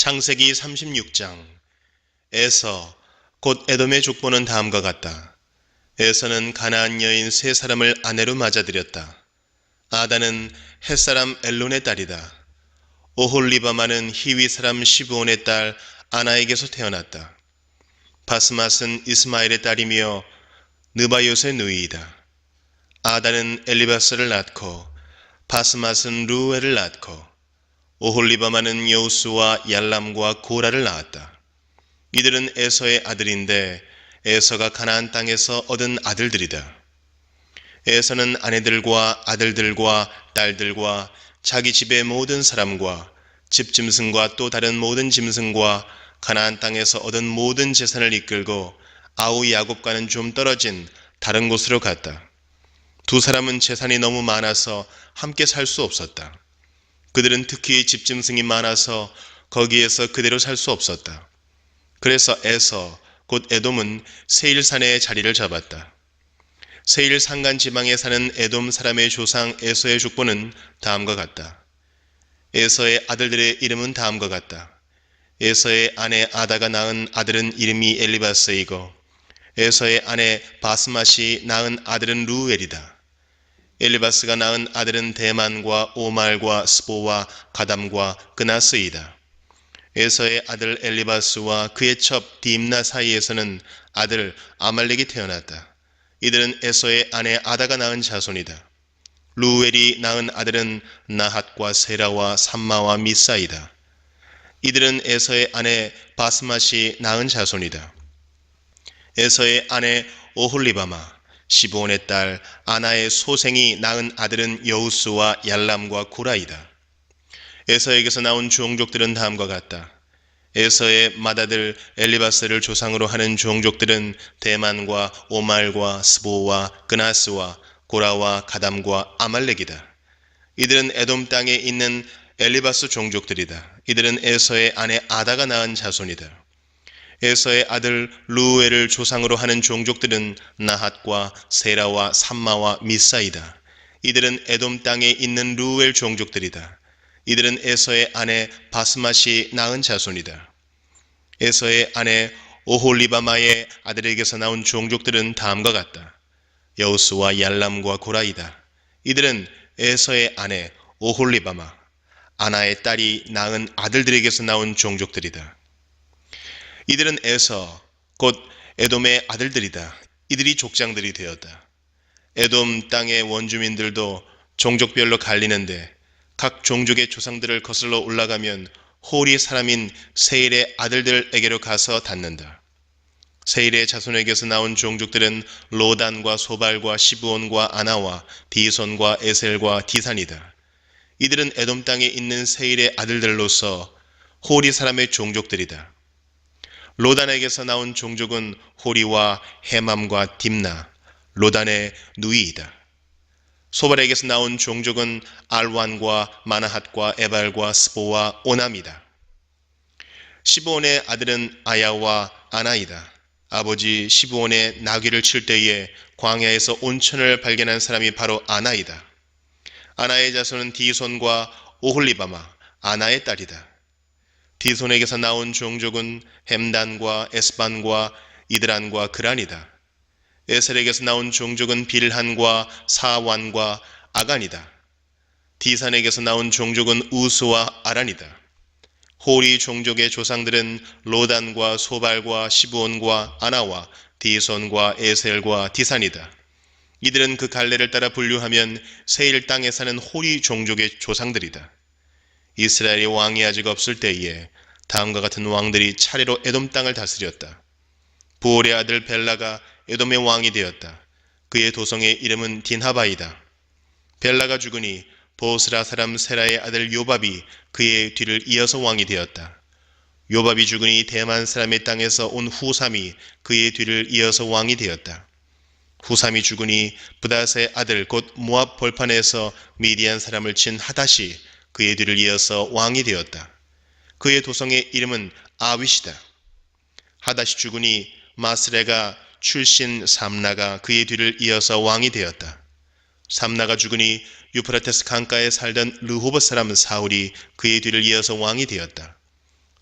창세기 36장. 에서 곧 에돔의 족보는 다음과 같다. 에서는 가나안 여인 세 사람을 아내로 맞아들였다. 아다는 햇사람 엘론의 딸이다. 오홀리바마는 히위 사람 시브온의 딸 아나에게서 태어났다. 바스맛은 이스마엘의 딸이며 느바요스의 누이이다. 아다는 엘리바스를 낳고 바스맛은 루엘을 낳고 오홀리바마는 여우스와 얄람과 고라를 낳았다. 이들은 에서의 아들인데 에서가 가나안 땅에서 얻은 아들들이다. 에서는 아내들과 아들들과 딸들과 자기 집의 모든 사람과 집 짐승과 또 다른 모든 짐승과 가나안 땅에서 얻은 모든 재산을 이끌고 아우 야곱과는 좀 떨어진 다른 곳으로 갔다. 두 사람은 재산이 너무 많아서 함께 살 수 없었다. 그들은 특히 집 짐승이 많아서 거기에서 그대로 살 수 없었다. 그래서 에서 곧 에돔은 세일산에 자리를 잡았다. 세일 산간 지방에 사는 에돔 사람의 조상 에서의 족보는 다음과 같다. 에서의 아들들의 이름은 다음과 같다. 에서의 아내 아다가 낳은 아들은 이름이 엘리바스이고 에서의 아내 바스맛이 낳은 아들은 루엘이다. 엘리바스가 낳은 아들은 대만과 오말과 스보와 가담과 그나스이다. 에서의 아들 엘리바스와 그의 첩 딥나 사이에서는 아들 아말렉이 태어났다. 이들은 에서의 아내 아다가 낳은 자손이다. 루엘이 낳은 아들은 나핫과 세라와 삼마와 미사이다. 이들은 에서의 아내 바스맛이 낳은 자손이다. 에서의 아내 오홀리바마, 시브온의 딸 아나의 소생이 낳은 아들은 여우스와 얄람과 고라이다. 에서에게서 나온 종족들은 다음과 같다. 에서의 맏아들 엘리바스를 조상으로 하는 종족들은 대만과 오말과 스보와 그나스와 고라와 가담과 아말렉이다. 이들은 에돔 땅에 있는 엘리바스 종족들이다. 이들은 에서의 아내 아다가 낳은 자손이다. 에서의 아들 루엘을 조상으로 하는 종족들은 나핫과 세라와 삼마와 미사이다. 이들은 에돔 땅에 있는 루엘 종족들이다. 이들은 에서의 아내 바스맛이 낳은 자손이다. 에서의 아내 오홀리바마의 아들에게서 나온 종족들은 다음과 같다. 여우스와 얄람과 고라이다. 이들은 에서의 아내 오홀리바마, 아나의 딸이 낳은 아들들에게서 나온 종족들이다. 이들은 에서, 곧 에돔의 아들들이다. 이들이 족장들이 되었다. 에돔 땅의 원주민들도 종족별로 갈리는데 각 종족의 조상들을 거슬러 올라가면 홀이 사람인 세일의 아들들에게로 가서 닿는다. 세일의 자손에게서 나온 종족들은 로단과 소발과 시브온과 아나와 디손과 에셀과 디산이다. 이들은 에돔 땅에 있는 세일의 아들들로서 홀이 사람의 종족들이다. 로단에게서 나온 종족은 호리와 헤맘과 딥나, 로단의 누이이다. 소발에게서 나온 종족은 알완과 마나핫과 에발과 스보와 오남이다. 시브온의 아들은 아야와 아나이다. 아버지 시브온의 나귀를 칠 때에 광야에서 온천을 발견한 사람이 바로 아나이다. 아나의 자손은 디손과 오홀리바마, 아나의 딸이다. 디손에게서 나온 종족은 햄단과 에스반과 이드란과 그란이다. 에셀에게서 나온 종족은 빌한과 사완과 아간이다. 디산에게서 나온 종족은 우스와 아란이다. 호리 종족의 조상들은 로단과 소발과 시브온과 아나와 디손과 에셀과 디산이다. 이들은 그 갈래를 따라 분류하면 세일 땅에 사는 호리 종족의 조상들이다. 이스라엘이 왕이 아직 없을 때에 다음과 같은 왕들이 차례로 에돔 땅을 다스렸다. 부올의 아들 벨라가 에돔의 왕이 되었다. 그의 도성의 이름은 딘하바이다. 벨라가 죽으니 보스라 사람 세라의 아들 요밥이 그의 뒤를 이어서 왕이 되었다. 요밥이 죽으니 대만 사람의 땅에서 온 후삼이 그의 뒤를 이어서 왕이 되었다. 후삼이 죽으니 브닷의 아들 곧 모압 벌판에서 미디안 사람을 친 하닷이 그의 뒤를 이어서 왕이 되었다. 그의 도성의 이름은 아윗이다. 하닷이 죽으니 마스레가 출신 삼나가 그의 뒤를 이어서 왕이 되었다. 삼나가 죽으니 유프라테스 강가에 살던 르호봇 사람 사울이 그의 뒤를 이어서 왕이 되었다.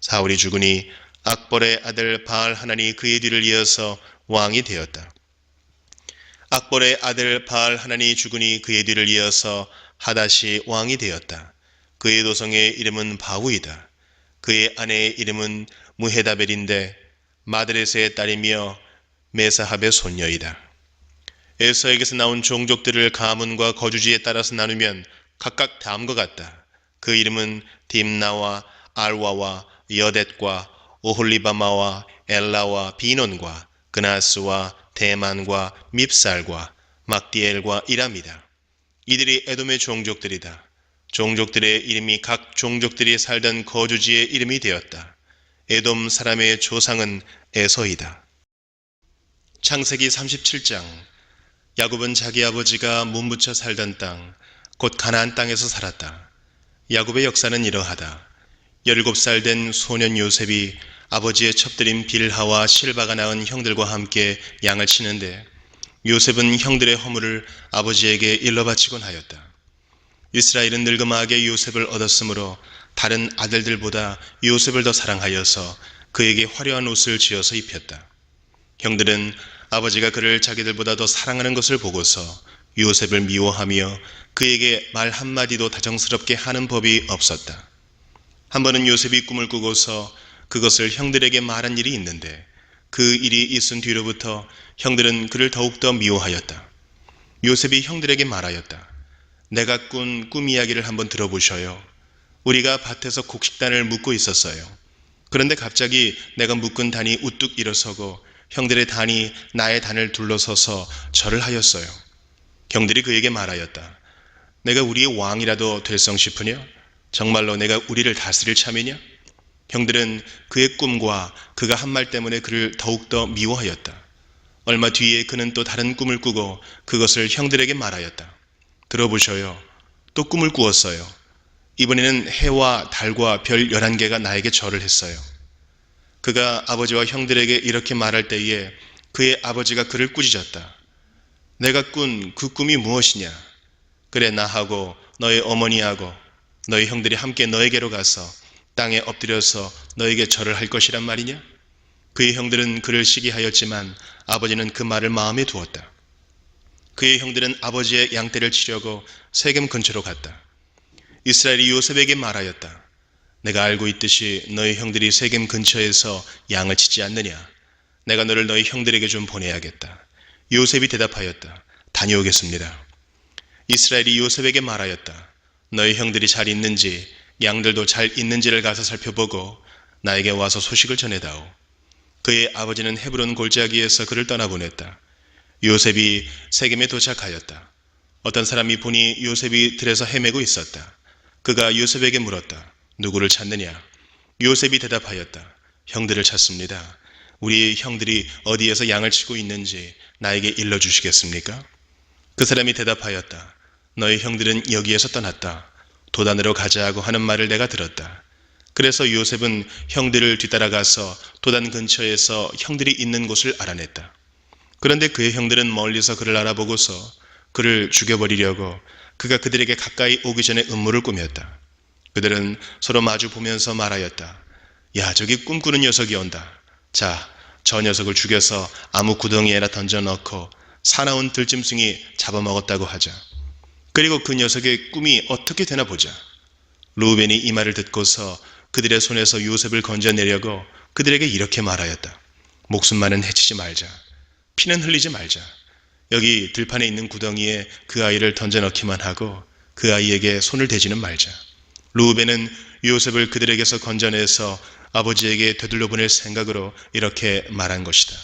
사울이 죽으니 악볼의 아들 바알하난이 그의 뒤를 이어서 왕이 되었다. 악볼의 아들 바알하난이 죽으니 그의 뒤를 이어서 하닷이 왕이 되었다. 그의 도성의 이름은 바후이다. 그의 아내의 이름은 무헤다벨인데 마드레스의 딸이며 메사합의 손녀이다. 에서에게서 나온 종족들을 가문과 거주지에 따라서 나누면 각각 다음과 같다. 그 이름은 딥나와 알와와 여댓과 오홀리바마와 엘라와 비논과 그나스와 대만과 밉살과 막디엘과 이람이다. 이들이 에돔의 종족들이다. 종족들의 이름이 각 종족들이 살던 거주지의 이름이 되었다. 에돔 사람의 조상은 에서이다. 창세기 37장. 야곱은 자기 아버지가 몸붙여 살던 땅, 곧 가나안 땅에서 살았다. 야곱의 역사는 이러하다. 17살 된 소년 요셉이 아버지의 첩들인 빌하와 실바가 낳은 형들과 함께 양을 치는데 요셉은 형들의 허물을 아버지에게 일러 바치곤 하였다. 이스라엘은 늙음하게 요셉을 얻었으므로 다른 아들들보다 요셉을 더 사랑하여서 그에게 화려한 옷을 지어서 입혔다. 형들은 아버지가 그를 자기들보다 더 사랑하는 것을 보고서 요셉을 미워하며 그에게 말 한마디도 다정스럽게 하는 법이 없었다. 한 번은 요셉이 꿈을 꾸고서 그것을 형들에게 말한 일이 있는데 그 일이 있은 뒤로부터 형들은 그를 더욱더 미워하였다. 요셉이 형들에게 말하였다. 내가 꾼 꿈 이야기를 한번 들어보셔요. 우리가 밭에서 곡식단을 묶고 있었어요. 그런데 갑자기 내가 묶은 단이 우뚝 일어서고 형들의 단이 나의 단을 둘러서서 절을 하였어요. 형들이 그에게 말하였다. 내가 우리의 왕이라도 될성 싶으냐? 정말로 내가 우리를 다스릴 참이냐? 형들은 그의 꿈과 그가 한 말 때문에 그를 더욱더 미워하였다. 얼마 뒤에 그는 또 다른 꿈을 꾸고 그것을 형들에게 말하였다. 들어보셔요. 또 꿈을 꾸었어요. 이번에는 해와 달과 별 11개가 나에게 절을 했어요. 그가 아버지와 형들에게 이렇게 말할 때에 그의 아버지가 그를 꾸짖었다. 내가 꾼 그 꿈이 무엇이냐? 그래, 나하고 너의 어머니하고 너희 형들이 함께 너에게로 가서 땅에 엎드려서 너에게 절을 할 것이란 말이냐? 그의 형들은 그를 시기하였지만 아버지는 그 말을 마음에 두었다. 그의 형들은 아버지의 양떼를 치려고 세겜 근처로 갔다. 이스라엘이 요셉에게 말하였다. 내가 알고 있듯이 너희 형들이 세겜 근처에서 양을 치지 않느냐? 내가 너를 너희 형들에게 좀 보내야겠다. 요셉이 대답하였다. 다녀오겠습니다. 이스라엘이 요셉에게 말하였다. 너희 형들이 잘 있는지 양들도 잘 있는지를 가서 살펴보고 나에게 와서 소식을 전해다오. 그의 아버지는 헤브론 골짜기에서 그를 떠나보냈다. 요셉이 세겜에 도착하였다. 어떤 사람이 보니 요셉이 들에서 헤매고 있었다. 그가 요셉에게 물었다. 누구를 찾느냐? 요셉이 대답하였다. 형들을 찾습니다. 우리 형들이 어디에서 양을 치고 있는지 나에게 일러주시겠습니까? 그 사람이 대답하였다. 너희 형들은 여기에서 떠났다. 도단으로 가자고 하는 말을 내가 들었다. 그래서 요셉은 형들을 뒤따라가서 도단 근처에서 형들이 있는 곳을 알아냈다. 그런데 그의 형들은 멀리서 그를 알아보고서 그를 죽여버리려고 그가 그들에게 가까이 오기 전에 음모를 꾸몄다. 그들은 서로 마주 보면서 말하였다. 야, 저기 꿈꾸는 녀석이 온다. 자, 저 녀석을 죽여서 아무 구덩이에나 던져넣고 사나운 들짐승이 잡아먹었다고 하자. 그리고 그 녀석의 꿈이 어떻게 되나 보자. 루벤이 이 말을 듣고서 그들의 손에서 요셉을 건져내려고 그들에게 이렇게 말하였다. 목숨만은 해치지 말자. 피는 흘리지 말자. 여기 들판에 있는 구덩이에 그 아이를 던져넣기만 하고 그 아이에게 손을 대지는 말자. 루벤은 요셉을 그들에게서 건져내서 아버지에게 되돌려 보낼 생각으로 이렇게 말한 것이다.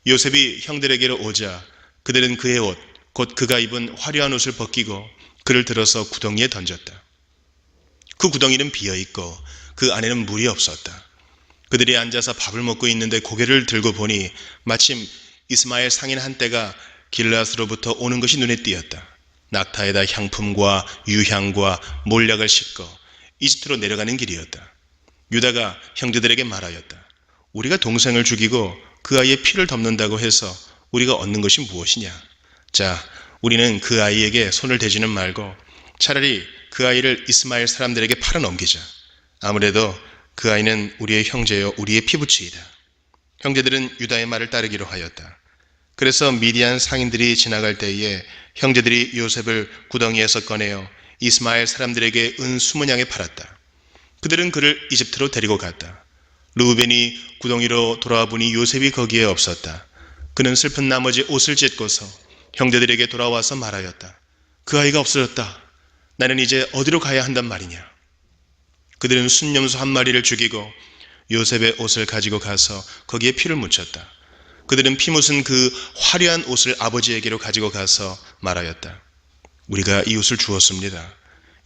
요셉이 형들에게로 오자 그들은 그의 옷, 곧 그가 입은 화려한 옷을 벗기고 그를 들어서 구덩이에 던졌다. 그 구덩이는 비어있고 그 안에는 물이 없었다. 그들이 앉아서 밥을 먹고 있는데 고개를 들고 보니 마침 이스마엘 상인 한떼가 길르앗으로부터 오는 것이 눈에 띄었다. 낙타에다 향품과 유향과 몰약을 싣고 이집트로 내려가는 길이었다. 유다가 형제들에게 말하였다. 우리가 동생을 죽이고 그 아이의 피를 덮는다고 해서 우리가 얻는 것이 무엇이냐? 자, 우리는 그 아이에게 손을 대지는 말고 차라리 그 아이를 이스마엘 사람들에게 팔아넘기자. 아무래도 그 아이는 우리의 형제요 우리의 피부치이다. 형제들은 유다의 말을 따르기로 하였다. 그래서 미디안 상인들이 지나갈 때에 형제들이 요셉을 구덩이에서 꺼내어 이스마엘 사람들에게 은 20냥에 팔았다. 그들은 그를 이집트로 데리고 갔다. 르우벤이 구덩이로 돌아와 보니 요셉이 거기에 없었다. 그는 슬픈 나머지 옷을 찢고서 형제들에게 돌아와서 말하였다. 그 아이가 없어졌다. 나는 이제 어디로 가야 한단 말이냐. 그들은 순념소 한 마리를 죽이고 요셉의 옷을 가지고 가서 거기에 피를 묻혔다. 그들은 피 묻은 그 화려한 옷을 아버지에게로 가지고 가서 말하였다. 우리가 이 옷을 주었습니다.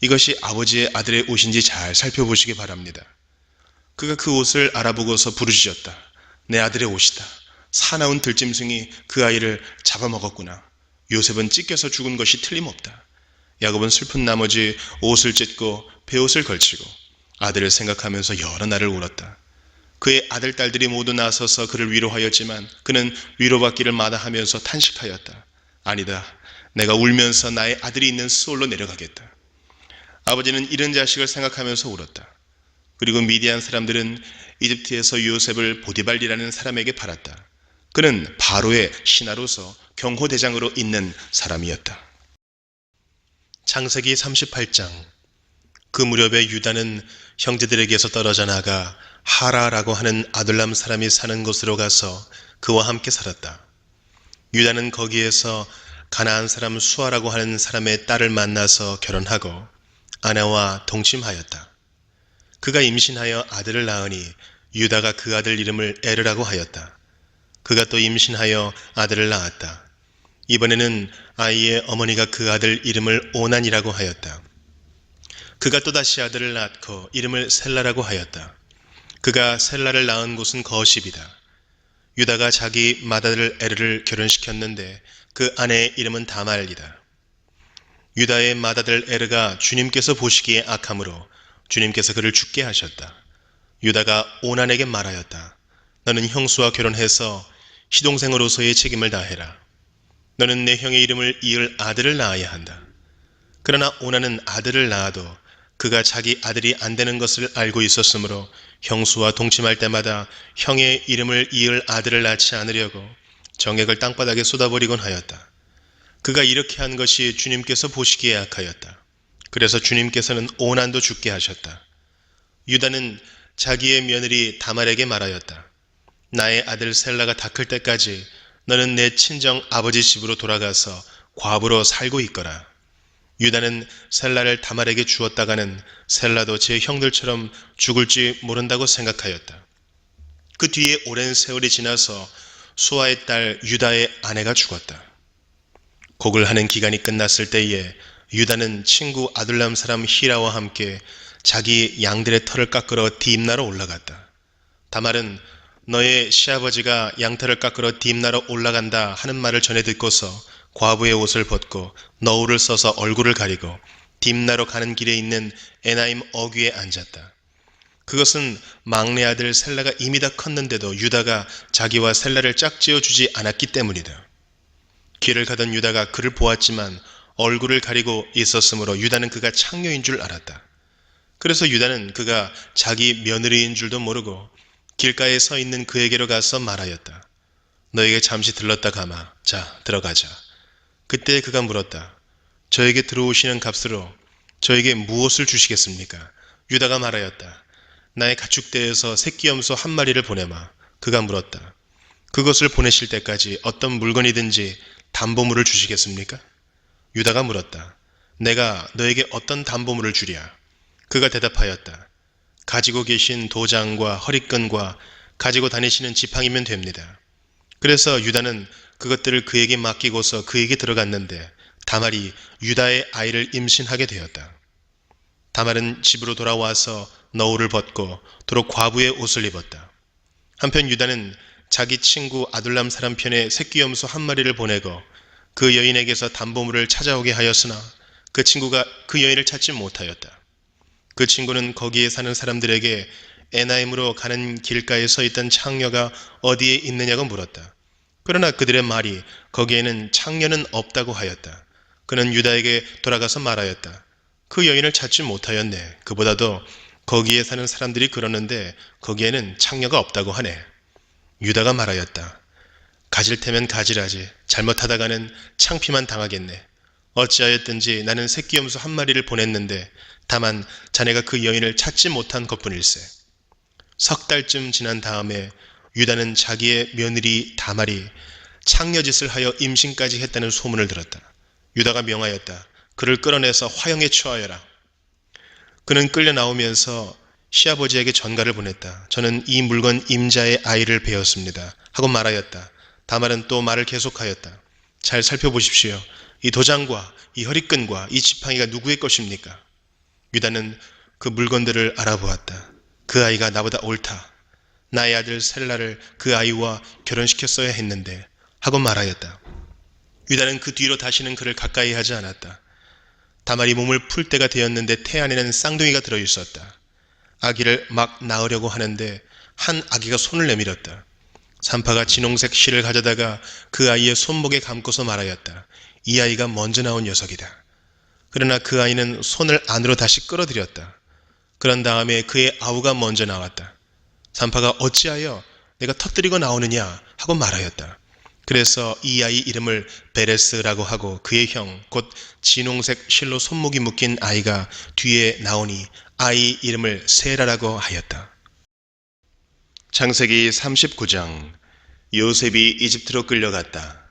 이것이 아버지의 아들의 옷인지 잘 살펴보시기 바랍니다. 그가 그 옷을 알아보고서 부르짖었다. 내 아들의 옷이다. 사나운 들짐승이 그 아이를 잡아먹었구나. 요셉은 찢겨서 죽은 것이 틀림없다. 야곱은 슬픈 나머지 옷을 찢고 베옷을 걸치고 아들을 생각하면서 여러 날을 울었다. 그의 아들, 딸들이 모두 나서서 그를 위로하였지만 그는 위로받기를 마다하면서 탄식하였다. 아니다. 내가 울면서 나의 아들이 있는 수올로 내려가겠다. 아버지는 잃은 자식을 생각하면서 울었다. 그리고 미디안 사람들은 이집트에서 요셉을 보디발이라는 사람에게 팔았다. 그는 바로의 신하로서 경호대장으로 있는 사람이었다. 창세기 38장. 그 무렵에 유다는 형제들에게서 떨어져 나가 하라라고 하는 아둘람 사람이 사는 곳으로 가서 그와 함께 살았다. 유다는 거기에서 가나안 사람 수아라고 하는 사람의 딸을 만나서 결혼하고 아내와 동침하였다. 그가 임신하여 아들을 낳으니 유다가 그 아들 이름을 에르라고 하였다. 그가 또 임신하여 아들을 낳았다. 이번에는 아이의 어머니가 그 아들 이름을 오난이라고 하였다. 그가 또다시 아들을 낳고 이름을 셀라라고 하였다. 그가 셀라를 낳은 곳은 거십이다. 유다가 자기 맏아들 에르를 결혼시켰는데 그 아내의 이름은 다말이다. 유다의 맏아들 에르가 주님께서 보시기에 악함으로 주님께서 그를 죽게 하셨다. 유다가 오난에게 말하였다. 너는 형수와 결혼해서 시동생으로서의 책임을 다해라. 너는 내 형의 이름을 이을 아들을 낳아야 한다. 그러나 오난은 아들을 낳아도 그가 자기 아들이 안 되는 것을 알고 있었으므로 형수와 동침할 때마다 형의 이름을 이을 아들을 낳지 않으려고 정액을 땅바닥에 쏟아버리곤 하였다. 그가 이렇게 한 것이 주님께서 보시기에 악하였다. 그래서 주님께서는 오난도 죽게 하셨다. 유다는 자기의 며느리 다말에게 말하였다. 나의 아들 셀라가 다 클 때까지 너는 내 친정 아버지 집으로 돌아가서 과부로 살고 있거라. 유다는 셀라를 다말에게 주었다가는 셀라도 제 형들처럼 죽을지 모른다고 생각하였다. 그 뒤에 오랜 세월이 지나서 수아의 딸 유다의 아내가 죽었다. 곡을 하는 기간이 끝났을 때에 유다는 친구 아둘람 사람 히라와 함께 자기 양들의 털을 깎으러 딥나로 올라갔다. 다말은 너의 시아버지가 양털을 깎으러 딥나로 올라간다 하는 말을 전해 듣고서 과부의 옷을 벗고 너울을 써서 얼굴을 가리고 딥나로 가는 길에 있는 에나임 어귀에 앉았다. 그것은 막내 아들 셀라가 이미 다 컸는데도 유다가 자기와 셀라를 짝지어 주지 않았기 때문이다. 길을 가던 유다가 그를 보았지만 얼굴을 가리고 있었으므로 유다는 그가 창녀인 줄 알았다. 그래서 유다는 그가 자기 며느리인 줄도 모르고 길가에 서 있는 그에게로 가서 말하였다. 너에게 잠시 들렀다 가마. 자, 들어가자. 그때 그가 물었다. 저에게 들어오시는 값으로 저에게 무엇을 주시겠습니까? 유다가 말하였다. 나의 가축대에서 새끼염소 한 마리를 보내마. 그가 물었다. 그것을 보내실 때까지 어떤 물건이든지 담보물을 주시겠습니까? 유다가 물었다. 내가 너에게 어떤 담보물을 주랴? 그가 대답하였다. 가지고 계신 도장과 허리끈과 가지고 다니시는 지팡이면 됩니다. 그래서 유다는 그것들을 그에게 맡기고서 그에게 들어갔는데 다말이 유다의 아이를 임신하게 되었다. 다말은 집으로 돌아와서 너울을 벗고 도로 과부의 옷을 입었다. 한편 유다는 자기 친구 아둘람 사람 편에 새끼염소 한 마리를 보내고 그 여인에게서 담보물을 찾아오게 하였으나 그 친구가 그 여인을 찾지 못하였다. 그 친구는 거기에 사는 사람들에게 에나임으로 가는 길가에 서 있던 창녀가 어디에 있느냐고 물었다. 그러나 그들의 말이 거기에는 창녀는 없다고 하였다. 그는 유다에게 돌아가서 말하였다. 그 여인을 찾지 못하였네. 그보다도 거기에 사는 사람들이 그러는데 거기에는 창녀가 없다고 하네. 유다가 말하였다. 가질 테면 가지라지. 잘못하다가는 창피만 당하겠네. 어찌하였든지 나는 새끼염소 한 마리를 보냈는데 다만 자네가 그 여인을 찾지 못한 것뿐일세. 석 달쯤 지난 다음에 유다는 자기의 며느리 다말이 창녀짓을 하여 임신까지 했다는 소문을 들었다. 유다가 명하였다. 그를 끌어내서 화형에 처하여라. 그는 끌려 나오면서 시아버지에게 전가를 보냈다. 저는 이 물건 임자의 아이를 베었습니다. 하고 말하였다. 다말은 또 말을 계속하였다. 잘 살펴보십시오. 이 도장과 이 허리끈과 이 지팡이가 누구의 것입니까? 유다는 그 물건들을 알아보았다. 그 아이가 나보다 옳다. 나의 아들 셀라를 그 아이와 결혼시켰어야 했는데 하고 말하였다. 유다는 그 뒤로 다시는 그를 가까이 하지 않았다. 다말이 몸을 풀 때가 되었는데 태 안에는 쌍둥이가 들어있었다. 아기를 막 낳으려고 하는데 한 아기가 손을 내밀었다. 산파가 진홍색 실을 가져다가 그 아이의 손목에 감고서 말하였다. 이 아이가 먼저 나온 녀석이다. 그러나 그 아이는 손을 안으로 다시 끌어들였다. 그런 다음에 그의 아우가 먼저 나왔다. 산파가 어찌하여 내가 터뜨리고 나오느냐 하고 말하였다. 그래서 이 아이 이름을 베레스라고 하고 그의 형 곧 진홍색 실로 손목이 묶인 아이가 뒤에 나오니 아이 이름을 세라라고 하였다. 창세기 39장. 요셉이 이집트로 끌려갔다.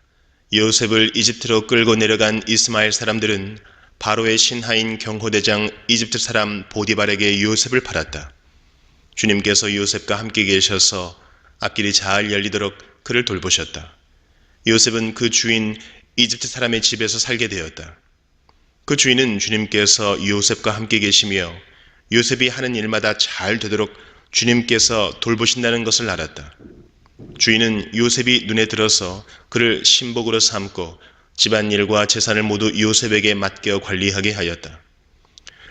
요셉을 이집트로 끌고 내려간 이스마엘 사람들은 바로의 신하인 경호대장 이집트 사람 보디발에게 요셉을 팔았다. 주님께서 요셉과 함께 계셔서 앞길이 잘 열리도록 그를 돌보셨다. 요셉은 그 주인 이집트 사람의 집에서 살게 되었다. 그 주인은 주님께서 요셉과 함께 계시며 요셉이 하는 일마다 잘 되도록 주님께서 돌보신다는 것을 알았다. 주인은 요셉이 눈에 들어서 그를 신복으로 삼고 집안일과 재산을 모두 요셉에게 맡겨 관리하게 하였다.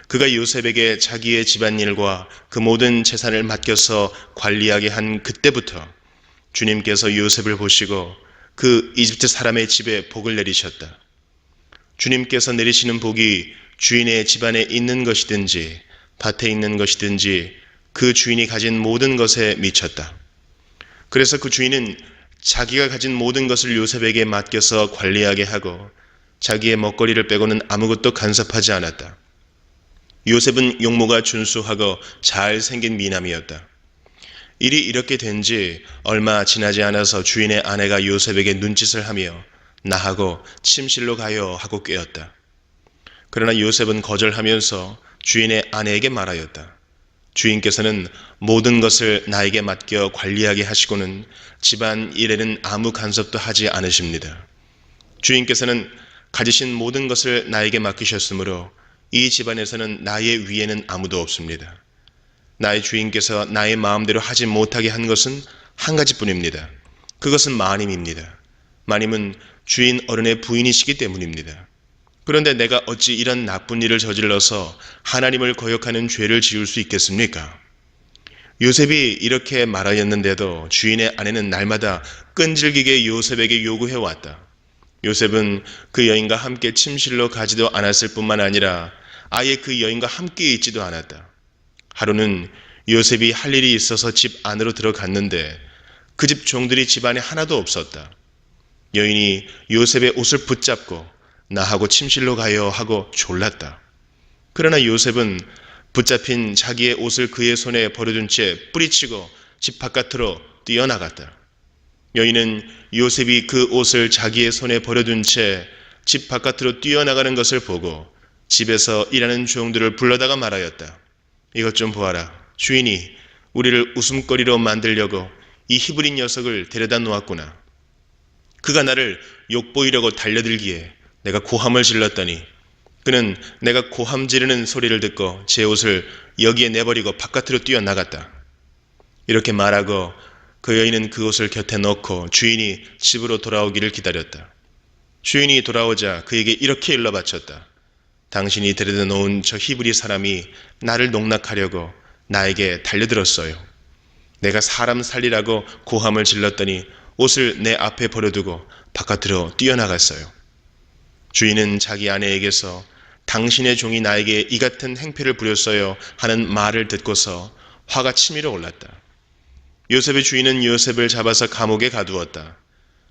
그가 요셉에게 자기의 집안일과 그 모든 재산을 맡겨서 관리하게 한 그때부터 주님께서 요셉을 보시고 그 이집트 사람의 집에 복을 내리셨다. 주님께서 내리시는 복이 주인의 집안에 있는 것이든지 밭에 있는 것이든지 그 주인이 가진 모든 것에 미쳤다. 그래서 그 주인은 자기가 가진 모든 것을 요셉에게 맡겨서 관리하게 하고 자기의 먹거리를 빼고는 아무것도 간섭하지 않았다. 요셉은 용모가 준수하고 잘생긴 미남이었다. 일이 이렇게 된 지 얼마 지나지 않아서 주인의 아내가 요셉에게 눈짓을 하며 나하고 침실로 가요 하고 꾀었다. 그러나 요셉은 거절하면서 주인의 아내에게 말하였다. 주인께서는 모든 것을 나에게 맡겨 관리하게 하시고는 집안 일에는 아무 간섭도 하지 않으십니다. 주인께서는 가지신 모든 것을 나에게 맡기셨으므로 이 집안에서는 나의 위에는 아무도 없습니다. 나의 주인께서 나의 마음대로 하지 못하게 한 것은 한 가지뿐입니다. 그것은 마님입니다. 마님은 주인 어른의 부인이시기 때문입니다. 그런데 내가 어찌 이런 나쁜 일을 저질러서 하나님을 거역하는 죄를 지을 수 있겠습니까? 요셉이 이렇게 말하였는데도 주인의 아내는 날마다 끈질기게 요셉에게 요구해왔다. 요셉은 그 여인과 함께 침실로 가지도 않았을 뿐만 아니라 아예 그 여인과 함께 있지도 않았다. 하루는 요셉이 할 일이 있어서 집 안으로 들어갔는데 그 집 종들이 집 안에 하나도 없었다. 여인이 요셉의 옷을 붙잡고 나하고 침실로 가요 하고 졸랐다. 그러나 요셉은 붙잡힌 자기의 옷을 그의 손에 버려둔 채 뿌리치고 집 바깥으로 뛰어나갔다. 여인은 요셉이 그 옷을 자기의 손에 버려둔 채 집 바깥으로 뛰어나가는 것을 보고 집에서 일하는 종들을 불러다가 말하였다. 이것 좀 보아라. 주인이 우리를 웃음거리로 만들려고 이 히브리 녀석을 데려다 놓았구나. 그가 나를 욕보이려고 달려들기에 내가 고함을 질렀더니 그는 내가 고함 지르는 소리를 듣고 제 옷을 여기에 내버리고 바깥으로 뛰어나갔다. 이렇게 말하고 그 여인은 그 옷을 곁에 넣고 주인이 집으로 돌아오기를 기다렸다. 주인이 돌아오자 그에게 이렇게 일러바쳤다. 당신이 데려다 놓은 저 히브리 사람이 나를 농락하려고 나에게 달려들었어요. 내가 사람 살리라고 고함을 질렀더니 옷을 내 앞에 버려두고 바깥으로 뛰어나갔어요. 주인은 자기 아내에게서 당신의 종이 나에게 이 같은 행패를 부렸어요 하는 말을 듣고서 화가 치밀어 올랐다. 요셉의 주인은 요셉을 잡아서 감옥에 가두었다.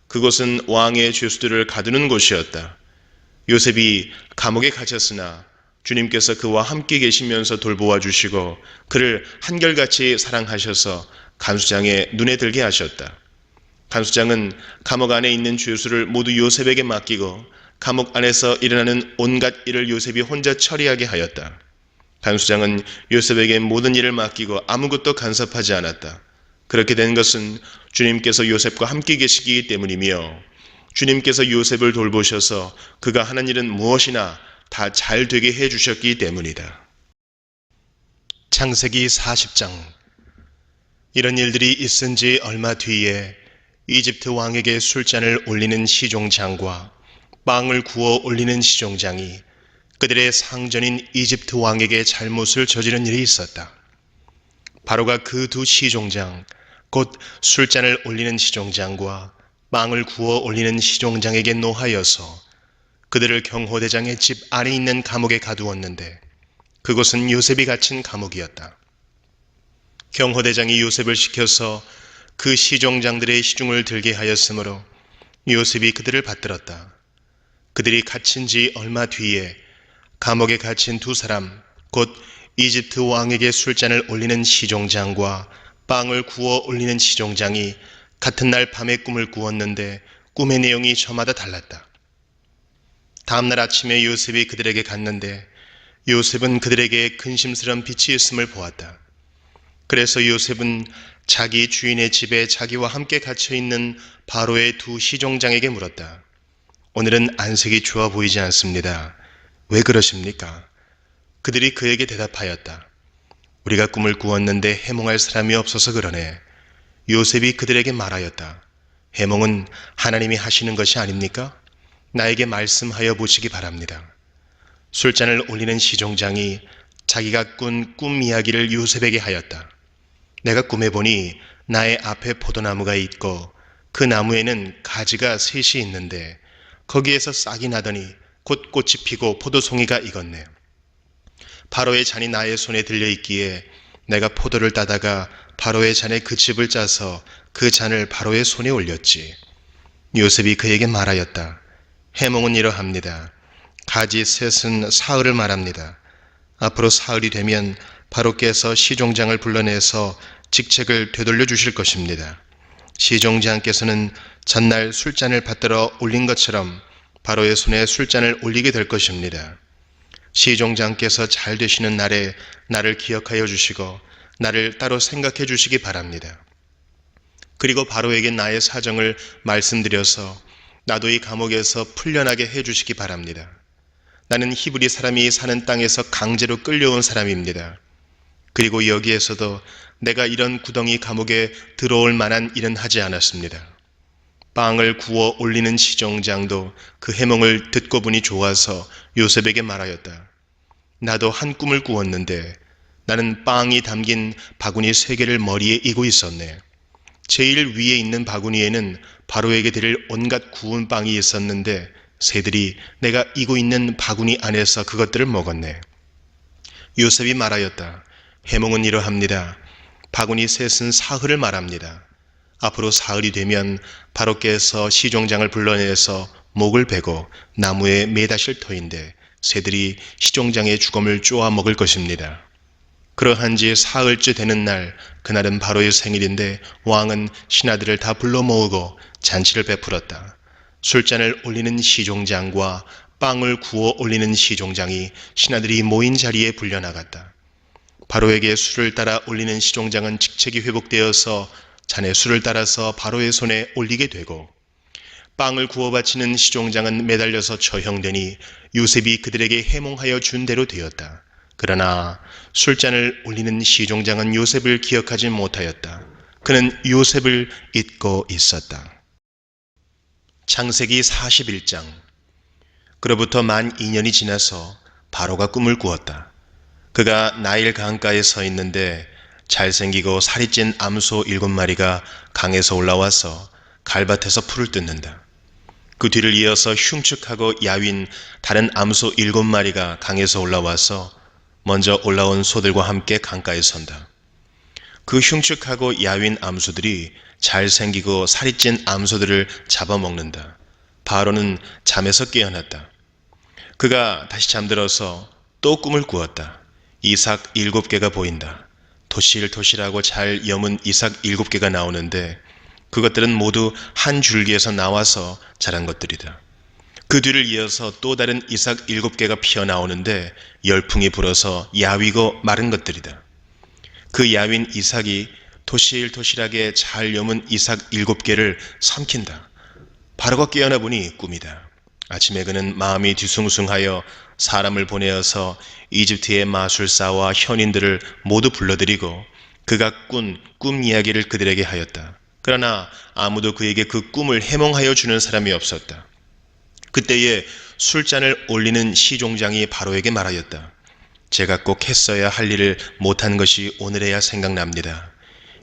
그곳은 왕의 죄수들을 가두는 곳이었다. 요셉이 감옥에 갇혔으나 주님께서 그와 함께 계시면서 돌보아 주시고 그를 한결같이 사랑하셔서 간수장의 눈에 들게 하셨다. 간수장은 감옥 안에 있는 죄수를 모두 요셉에게 맡기고 감옥 안에서 일어나는 온갖 일을 요셉이 혼자 처리하게 하였다. 간수장은 요셉에게 모든 일을 맡기고 아무것도 간섭하지 않았다. 그렇게 된 것은 주님께서 요셉과 함께 계시기 때문이며 주님께서 요셉을 돌보셔서 그가 하는 일은 무엇이나 다 잘 되게 해주셨기 때문이다. 창세기 40장. 이런 일들이 있은 지 얼마 뒤에 이집트 왕에게 술잔을 올리는 시종장과 빵을 구워 올리는 시종장이 그들의 상전인 이집트 왕에게 잘못을 저지른 일이 있었다. 바로가 그 두 시종장, 곧 술잔을 올리는 시종장과 빵을 구워 올리는 시종장에게 노하여서 그들을 경호대장의 집 안에 있는 감옥에 가두었는데 그곳은 요셉이 갇힌 감옥이었다. 경호대장이 요셉을 시켜서 그 시종장들의 시중을 들게 하였으므로 요셉이 그들을 받들었다. 그들이 갇힌 지 얼마 뒤에 감옥에 갇힌 두 사람, 곧 이집트 왕에게 술잔을 올리는 시종장과 빵을 구워 올리는 시종장이 같은 날 밤에 꿈을 꾸었는데 꿈의 내용이 저마다 달랐다. 다음날 아침에 요셉이 그들에게 갔는데 요셉은 그들에게 근심스러운 빛이 있음을 보았다. 그래서 요셉은 자기 주인의 집에 자기와 함께 갇혀있는 바로의 두 시종장에게 물었다. 오늘은 안색이 좋아 보이지 않습니다. 왜 그러십니까? 그들이 그에게 대답하였다. 우리가 꿈을 꾸었는데 해몽할 사람이 없어서 그러네. 요셉이 그들에게 말하였다. 해몽은 하나님이 하시는 것이 아닙니까? 나에게 말씀하여 보시기 바랍니다. 술잔을 올리는 시종장이 자기가 꾼 꿈 이야기를 요셉에게 하였다. 내가 꿈에 보니 나의 앞에 포도나무가 있고 그 나무에는 가지가 셋이 있는데 거기에서 싹이 나더니 곧 꽃이 피고 포도송이가 익었네. 바로의 잔이 나의 손에 들려 있기에 내가 포도를 따다가 바로의 잔에 그 즙을 짜서 그 잔을 바로의 손에 올렸지. 요셉이 그에게 말하였다. 해몽은 이러합니다. 가지 셋은 사흘을 말합니다. 앞으로 사흘이 되면 바로께서 시종장을 불러내서 직책을 되돌려 주실 것입니다. 시종장께서는 전날 술잔을 받들어 올린 것처럼 바로의 손에 술잔을 올리게 될 것입니다. 시종장께서 잘 되시는 날에 나를 기억하여 주시고 나를 따로 생각해 주시기 바랍니다. 그리고 바로에게 나의 사정을 말씀드려서 나도 이 감옥에서 풀려나게 해 주시기 바랍니다. 나는 히브리 사람이 사는 땅에서 강제로 끌려온 사람입니다. 그리고 여기에서도 내가 이런 구덩이 감옥에 들어올 만한 일은 하지 않았습니다. 빵을 구워 올리는 시종장도 그 해몽을 듣고 보니 좋아서 요셉에게 말하였다. 나도 한 꿈을 꾸었는데 나는 빵이 담긴 바구니 3개를 머리에 이고 있었네. 제일 위에 있는 바구니에는 바로에게 드릴 온갖 구운 빵이 있었는데 새들이 내가 이고 있는 바구니 안에서 그것들을 먹었네. 요셉이 말하였다. 해몽은 이러합니다. 바구니 셋은 사흘을 말합니다. 앞으로 사흘이 되면 바로께서 시종장을 불러내서 목을 베고 나무에 매다실 터인데 새들이 시종장의 주검을 쪼아 먹을 것입니다. 그러한 지 사흘째 되는 날, 그날은 바로의 생일인데 왕은 신하들을 다 불러 모으고 잔치를 베풀었다. 술잔을 올리는 시종장과 빵을 구워 올리는 시종장이 신하들이 모인 자리에 불려나갔다. 바로에게 술을 따라 올리는 시종장은 직책이 회복되어서 잔에 술을 따라서 바로의 손에 올리게 되고 빵을 구워 바치는 시종장은 매달려서 처형되니 요셉이 그들에게 해몽하여 준 대로 되었다. 그러나 술잔을 올리는 시종장은 요셉을 기억하지 못하였다. 그는 요셉을 잊고 있었다. 창세기 41장. 그로부터 만 2년이 지나서 바로가 꿈을 꾸었다. 그가 나일 강가에 서 있는데 잘생기고 살이 찐 암소 7마리가 강에서 올라와서 갈밭에서 풀을 뜯는다. 그 뒤를 이어서 흉측하고 야윈 다른 암소 7마리가 강에서 올라와서 먼저 올라온 소들과 함께 강가에 선다. 그 흉측하고 야윈 암소들이 잘생기고 살이 찐 암소들을 잡아먹는다. 바로는 잠에서 깨어났다. 그가 다시 잠들어서 또 꿈을 꾸었다. 이삭 7개가 보인다. 토실토실하고 잘 여문 이삭 7개가 나오는데 그것들은 모두 한 줄기에서 나와서 자란 것들이다. 그 뒤를 이어서 또 다른 이삭 7개가 피어나오는데 열풍이 불어서 야위고 마른 것들이다. 그 야윈 이삭이 토실토실하게 잘 여문 이삭 7개를 삼킨다. 바로가 깨어나 보니 꿈이다. 아침에 그는 마음이 뒤숭숭하여 사람을 보내어서 이집트의 마술사와 현인들을 모두 불러들이고 그가 꾼 꿈 이야기를 그들에게 하였다. 그러나 아무도 그에게 그 꿈을 해몽하여 주는 사람이 없었다. 그때에 술잔을 올리는 시종장이 바로에게 말하였다. 제가 꼭 했어야 할 일을 못한 것이 오늘에야 생각납니다.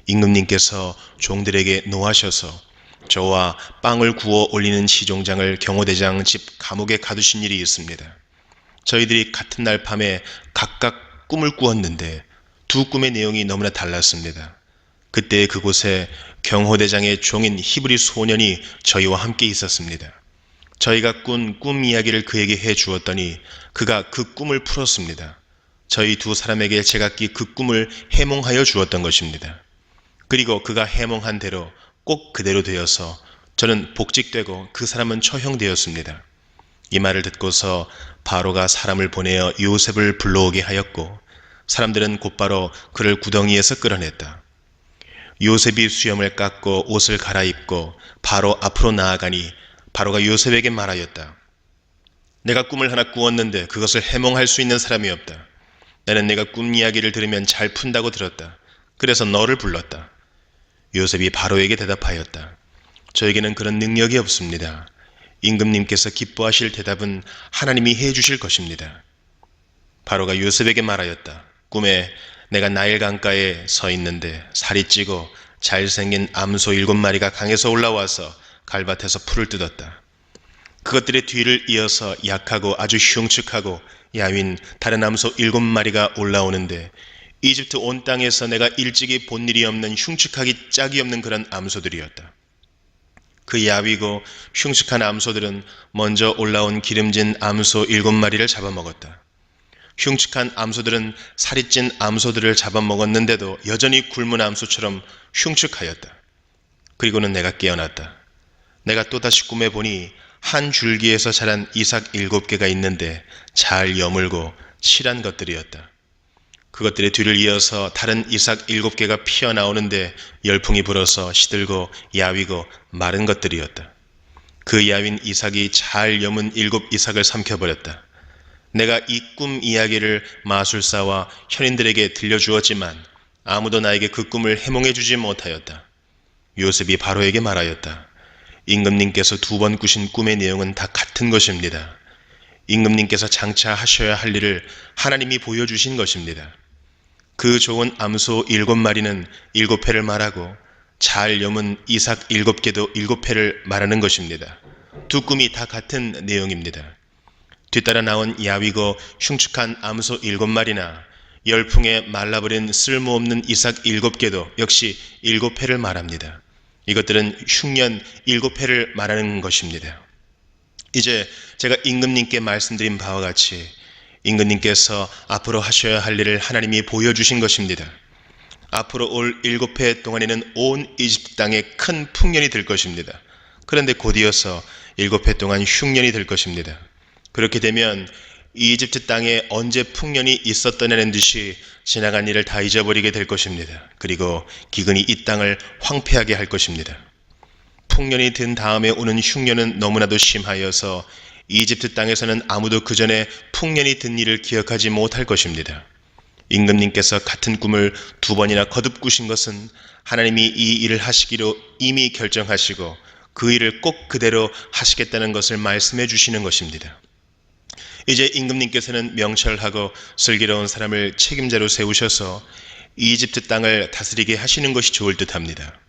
임금님께서 종들에게 노하셔서 저와 빵을 구워 올리는 시종장을 경호대장 집 감옥에 가두신 일이 있습니다. 저희들이 같은 날 밤에 각각 꿈을 꾸었는데 두 꿈의 내용이 너무나 달랐습니다. 그때 그곳에 경호대장의 종인 히브리 소년이 저희와 함께 있었습니다. 저희가 꾼 꿈 이야기를 그에게 해 주었더니 그가 그 꿈을 풀었습니다. 저희 두 사람에게 제각기 그 꿈을 해몽하여 주었던 것입니다. 그리고 그가 해몽한 대로 꼭 그대로 되어서 저는 복직되고 그 사람은 처형되었습니다. 이 말을 듣고서 바로가 사람을 보내어 요셉을 불러오게 하였고 사람들은 곧바로 그를 구덩이에서 끌어냈다. 요셉이 수염을 깎고 옷을 갈아입고 바로 앞으로 나아가니 바로가 요셉에게 말하였다. 내가 꿈을 하나 꾸었는데 그것을 해몽할 수 있는 사람이 없다. 나는 내가 꿈 이야기를 들으면 잘 푼다고 들었다. 그래서 너를 불렀다. 요셉이 바로에게 대답하였다. 저에게는 그런 능력이 없습니다. 임금님께서 기뻐하실 대답은 하나님이 해주실 것입니다. 바로가 요셉에게 말하였다. 꿈에 내가 나일 강가에 서 있는데 살이 찌고 잘생긴 암소 7마리가 강에서 올라와서 갈밭에서 풀을 뜯었다. 그것들의 뒤를 이어서 약하고 아주 흉측하고 야윈 다른 암소 7마리가 올라오는데 이집트 온 땅에서 내가 일찍이 본 일이 없는 흉측하기 짝이 없는 그런 암소들이었다. 그 야위고 흉측한 암소들은 먼저 올라온 기름진 암소 7마리를 잡아먹었다. 흉측한 암소들은 살이 찐 암소들을 잡아먹었는데도 여전히 굶은 암소처럼 흉측하였다. 그리고는 내가 깨어났다. 내가 또다시 꿈에 보니 한 줄기에서 자란 이삭 7개가 있는데 잘 여물고 실한 것들이었다. 그것들의 뒤를 이어서 다른 이삭 7개가 피어나오는데 열풍이 불어서 시들고 야위고 마른 것들이었다. 그 야윈 이삭이 잘 여문 7 이삭을 삼켜버렸다. 내가 이 꿈 이야기를 마술사와 현인들에게 들려주었지만 아무도 나에게 그 꿈을 해몽해 주지 못하였다. 요셉이 바로에게 말하였다. 임금님께서 2번 꾸신 꿈의 내용은 다 같은 것입니다. 임금님께서 장차 하셔야 할 일을 하나님이 보여주신 것입니다. 그 좋은 암소 7마리는 7회를 말하고 잘 여문 이삭 7개도 7회를 말하는 것입니다. 두 꿈이 다 같은 내용입니다. 뒤따라 나온 야위고 흉측한 암소 7마리나 열풍에 말라버린 쓸모없는 이삭 7개도 역시 7회를 말합니다. 이것들은 흉년 7회를 말하는 것입니다. 이제 제가 임금님께 말씀드린 바와 같이 임금님께서 앞으로 하셔야 할 일을 하나님이 보여주신 것입니다. 앞으로 올 7회 동안에는 온 이집트 땅에 큰 풍년이 될 것입니다. 그런데 곧이어서 7회 동안 흉년이 될 것입니다. 그렇게 되면 이집트 땅에 언제 풍년이 있었더냐는 듯이 지나간 일을 다 잊어버리게 될 것입니다. 그리고 기근이 이 땅을 황폐하게 할 것입니다. 풍년이 든 다음에 오는 흉년은 너무나도 심하여서 이집트 땅에서는 아무도 그 전에 풍년이 든 일을 기억하지 못할 것입니다. 임금님께서 같은 꿈을 2번이나 거듭 꾸신 것은 하나님이 이 일을 하시기로 이미 결정하시고 그 일을 꼭 그대로 하시겠다는 것을 말씀해 주시는 것입니다. 이제 임금님께서는 명철하고 슬기로운 사람을 책임자로 세우셔서 이집트 땅을 다스리게 하시는 것이 좋을 듯합니다.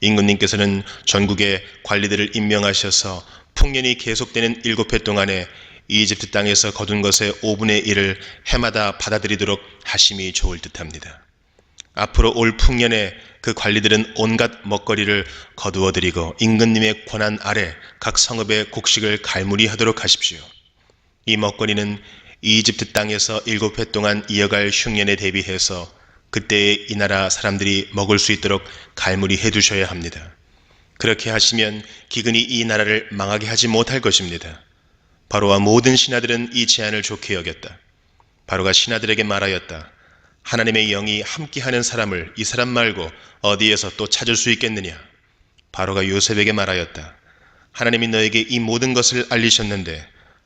임금님께서는 전국의 관리들을 임명하셔서 풍년이 계속되는 7해 동안에 이집트 땅에서 거둔 것의 5분의 1을 해마다 받아들이도록 하심이 좋을 듯합니다. 앞으로 올 풍년에 그 관리들은 온갖 먹거리를 거두어들이고 임금님의 권한 아래 각 성읍의 곡식을 갈무리하도록 하십시오. 이 먹거리는 이집트 땅에서 7해 동안 이어갈 흉년에 대비해서 그때의 이 나라 사람들이 먹을 수 있도록 갈무리해 두셔야 합니다. 그렇게 하시면 기근이 이 나라를 망하게 하지 못할 것입니다. 바로와 모든 신하들은 이 제안을 좋게 여겼다. 바로가 신하들에게 말하였다. 하나님의 영이 함께하는 사람을 이 사람 말고 어디에서 또 찾을 수 있겠느냐? 바로가 요셉에게 말하였다. 하나님이 너에게 이 모든 것을 알리셨는데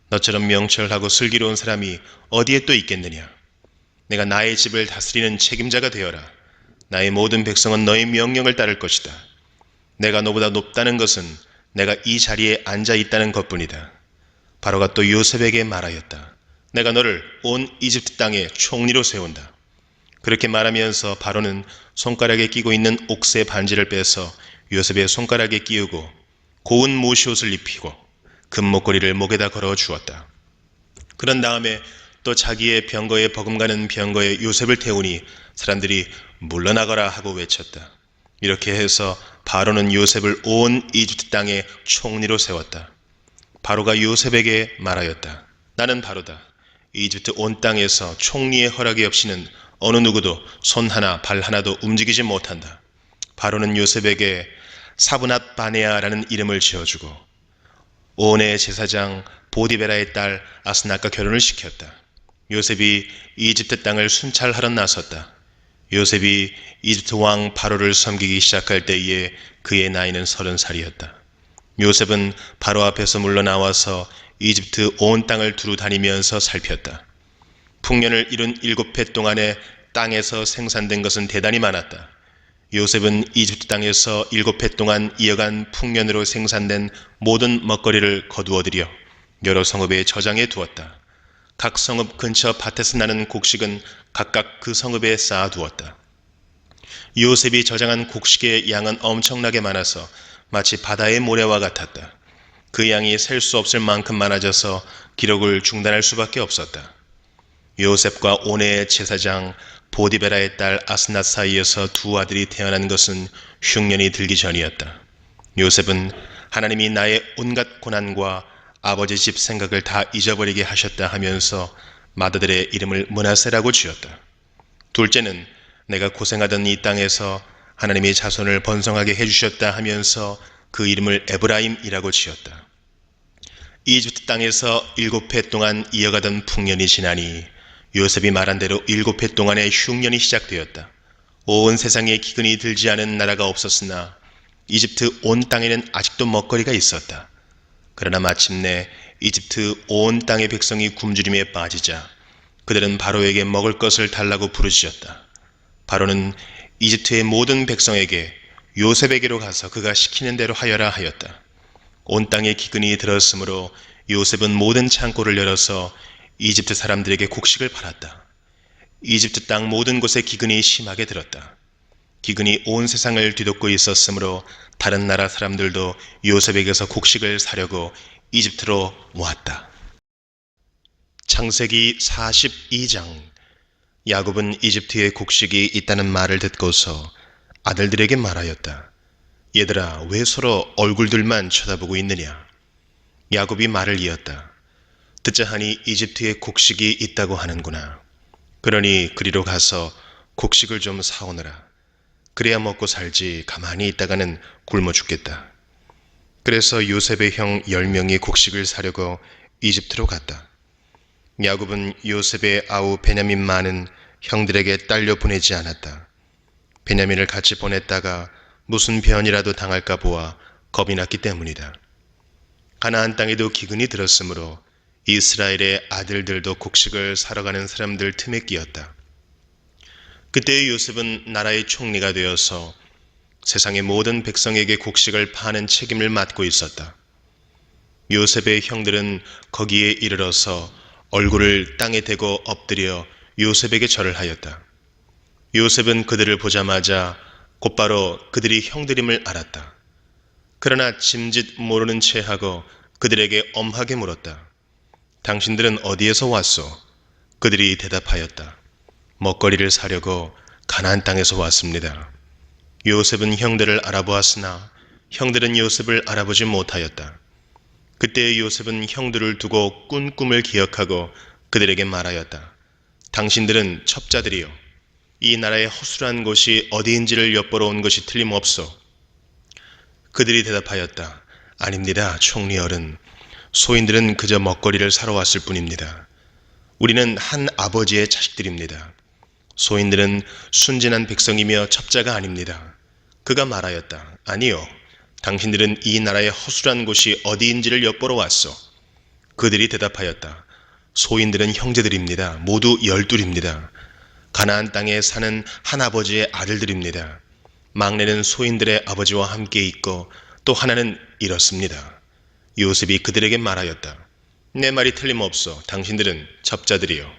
너처럼 명철하고 슬기로운 사람이 어디에 또 있겠느냐? 내가 나의 집을 다스리는 책임자가 되어라. 나의 모든 백성은 너의 명령을 따를 것이다. 내가 너보다 높다는 것은 내가 이 자리에 앉아 있다는 것뿐이다. 바로가 또 요셉에게 말하였다. 내가 너를 온 이집트 땅의 총리로 세운다. 그렇게 말하면서 바로는 손가락에 끼고 있는 옥새 반지를 빼서 요셉의 손가락에 끼우고 고운 모시옷을 입히고 금목걸이를 목에다 걸어 주었다. 그런 다음에 또 자기의 병거에 버금가는 병거에 요셉을 태우니 사람들이 물러나거라 하고 외쳤다. 이렇게 해서 바로는 요셉을 온 이집트 땅의 총리로 세웠다. 바로가 요셉에게 말하였다. 나는 바로다. 이집트 온 땅에서 총리의 허락이 없이는 어느 누구도 손 하나 발 하나도 움직이지 못한다. 바로는 요셉에게 사브낫 바네아라는 이름을 지어주고 온의 제사장 보디베라의 딸 아스낫과 결혼을 시켰다. 요셉이 이집트 땅을 순찰하러 나섰다. 요셉이 이집트 왕 바로를 섬기기 시작할 때에 그의 나이는 30살이었다. 요셉은 바로 앞에서 물러나와서 이집트 온 땅을 두루 다니면서 살폈다. 풍년을 이룬 7해 동안에 땅에서 생산된 것은 대단히 많았다. 요셉은 이집트 땅에서 7해 동안 이어간 풍년으로 생산된 모든 먹거리를 거두어들여 여러 성읍에 저장해 두었다. 각 성읍 근처 밭에서 나는 곡식은 각각 그 성읍에 쌓아두었다. 요셉이 저장한 곡식의 양은 엄청나게 많아서 마치 바다의 모래와 같았다. 그 양이 셀 수 없을 만큼 많아져서 기록을 중단할 수밖에 없었다. 요셉과 온의 제사장 보디베라의 딸 아스낫 사이에서 두 아들이 태어난 것은 흉년이 들기 전이었다. 요셉은 하나님이 나의 온갖 고난과 아버지 집 생각을 다 잊어버리게 하셨다 하면서 맏아들의 이름을 므낫세라고 지었다. 둘째는 내가 고생하던 이 땅에서 하나님의 자손을 번성하게 해주셨다 하면서 그 이름을 에브라임이라고 지었다. 이집트 땅에서 7해 동안 이어가던 풍년이 지나니 요셉이 말한 대로 7해 동안의 흉년이 시작되었다. 온 세상에 기근이 들지 않은 나라가 없었으나 이집트 온 땅에는 아직도 먹거리가 있었다. 그러나 마침내 이집트 온 땅의 백성이 굶주림에 빠지자 그들은 바로에게 먹을 것을 달라고 부르짖었다. 바로는 이집트의 모든 백성에게 요셉에게로 가서 그가 시키는 대로 하여라 하였다. 온 땅에 기근이 들었으므로 요셉은 모든 창고를 열어서 이집트 사람들에게 곡식을 팔았다. 이집트 땅 모든 곳에 기근이 심하게 들었다. 기근이 온 세상을 뒤덮고 있었으므로 다른 나라 사람들도 요셉에게서 곡식을 사려고 이집트로 모았다. 창세기 42장. 야곱은 이집트에 곡식이 있다는 말을 듣고서 아들들에게 말하였다. 얘들아, 왜 서로 얼굴들만 쳐다보고 있느냐? 야곱이 말을 이었다. 듣자 하니 이집트에 곡식이 있다고 하는구나. 그러니 그리로 가서 곡식을 좀 사오너라. 그래야 먹고 살지 가만히 있다가는 굶어 죽겠다. 그래서 요셉의 형 10명이 곡식을 사려고 이집트로 갔다. 야곱은 요셉의 아우 베냐민만은 형들에게 딸려 보내지 않았다. 베냐민을 같이 보냈다가 무슨 변이라도 당할까 보아 겁이 났기 때문이다. 가나안 땅에도 기근이 들었으므로 이스라엘의 아들들도 곡식을 사러 가는 사람들 틈에 끼었다. 그때의 요셉은 나라의 총리가 되어서 세상의 모든 백성에게 곡식을 파는 책임을 맡고 있었다. 요셉의 형들은 거기에 이르러서 얼굴을 땅에 대고 엎드려 요셉에게 절을 하였다. 요셉은 그들을 보자마자 곧바로 그들이 형들임을 알았다. 그러나 짐짓 모르는 채 하고 그들에게 엄하게 물었다. 당신들은 어디에서 왔소? 그들이 대답하였다. 먹거리를 사려고 가나안 땅에서 왔습니다. 요셉은 형들을 알아보았으나 형들은 요셉을 알아보지 못하였다. 그때 요셉은 형들을 두고 꾼 꿈을 기억하고 그들에게 말하였다. 당신들은 첩자들이요. 이 나라의 허술한 곳이 어디인지를 엿보러 온 것이 틀림없소. 그들이 대답하였다. 아닙니다, 총리어른. 소인들은 그저 먹거리를 사러 왔을 뿐입니다. 우리는 한 아버지의 자식들입니다. 소인들은 순진한 백성이며 첩자가 아닙니다. 그가 말하였다. 아니요. 당신들은 이 나라의 허술한 곳이 어디인지를 엿보러 왔소. 그들이 대답하였다. 소인들은 형제들입니다. 모두 12입니다. 가나안 땅에 사는 한 아버지의 아들들입니다. 막내는 소인들의 아버지와 함께 있고 또 하나는 이렇습니다. 요셉이 그들에게 말하였다. 내 말이 틀림없어. 당신들은 첩자들이요.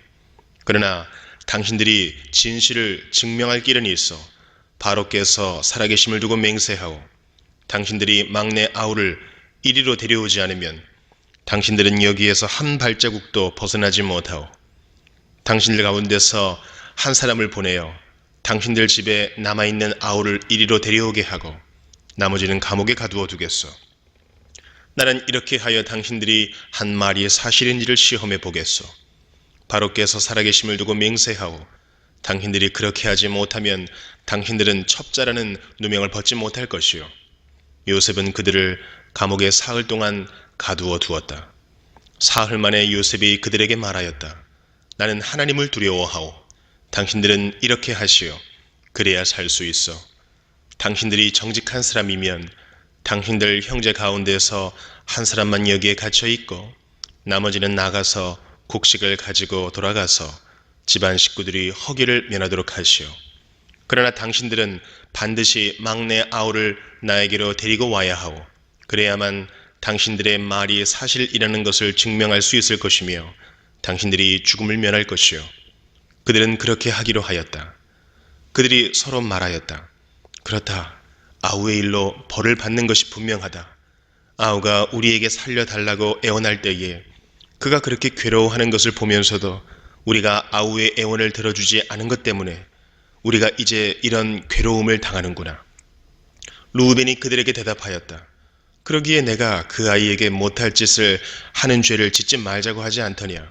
그러나 당신들이 진실을 증명할 길은 있어. 바로께서 살아계심을 두고 맹세하오. 당신들이 막내 아우를 이리로 데려오지 않으면 당신들은 여기에서 한 발자국도 벗어나지 못하오. 당신들 가운데서 한 사람을 보내어 당신들 집에 남아있는 아우를 이리로 데려오게 하고 나머지는 감옥에 가두어 두겠소. 나는 이렇게 하여 당신들이 한 말이 사실인지를 시험해 보겠소. 바로께서 살아계심을 두고 맹세하오. 당신들이 그렇게 하지 못하면 당신들은 첩자라는 누명을 벗지 못할 것이요. 요셉은 그들을 감옥에 사흘 동안 가두어 두었다. 사흘 만에 요셉이 그들에게 말하였다. 나는 하나님을 두려워하오. 당신들은 이렇게 하시오. 그래야 살 수 있어. 당신들이 정직한 사람이면 당신들 형제 가운데서 한 사람만 여기에 갇혀 있고 나머지는 나가서 곡식을 가지고 돌아가서 집안 식구들이 허기를 면하도록 하시오. 그러나 당신들은 반드시 막내 아우를 나에게로 데리고 와야 하오. 그래야만 당신들의 말이 사실이라는 것을 증명할 수 있을 것이며 당신들이 죽음을 면할 것이요. 그들은 그렇게 하기로 하였다. 그들이 서로 말하였다. 그렇다. 아우의 일로 벌을 받는 것이 분명하다. 아우가 우리에게 살려달라고 애원할 때에 그가 그렇게 괴로워하는 것을 보면서도 우리가 아우의 애원을 들어주지 않은 것 때문에 우리가 이제 이런 괴로움을 당하는구나. 루벤이 그들에게 대답하였다. 그러기에 내가 그 아이에게 못할 짓을 하는 죄를 짓지 말자고 하지 않더냐.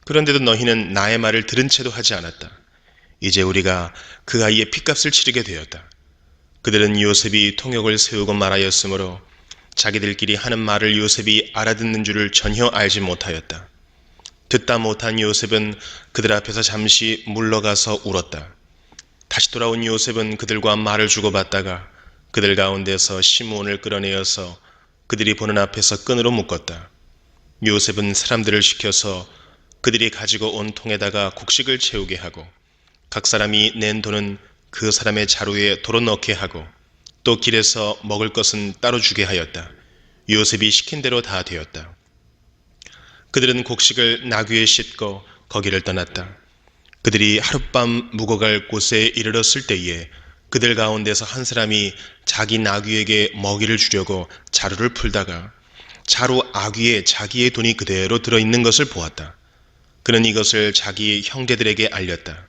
그런데도 너희는 나의 말을 들은 채도 하지 않았다. 이제 우리가 그 아이의 핏값을 치르게 되었다. 그들은 요셉이 통역을 세우고 말하였으므로 자기들끼리 하는 말을 요셉이 알아듣는 줄을 전혀 알지 못하였다. 듣다 못한 요셉은 그들 앞에서 잠시 물러가서 울었다. 다시 돌아온 요셉은 그들과 말을 주고받다가 그들 가운데서 시므온을 끌어내어서 그들이 보는 앞에서 끈으로 묶었다. 요셉은 사람들을 시켜서 그들이 가지고 온 통에다가 곡식을 채우게 하고 각 사람이 낸 돈은 그 사람의 자루에 도로 넣게 하고 또 길에서 먹을 것은 따로 주게 하였다. 요셉이 시킨 대로 다 되었다. 그들은 곡식을 나귀에 싣고 거기를 떠났다. 그들이 하룻밤 묵어갈 곳에 이르렀을 때에 그들 가운데서 한 사람이 자기 나귀에게 먹이를 주려고 자루를 풀다가 자루 아귀에 자기의 돈이 그대로 들어있는 것을 보았다. 그는 이것을 자기 형제들에게 알렸다.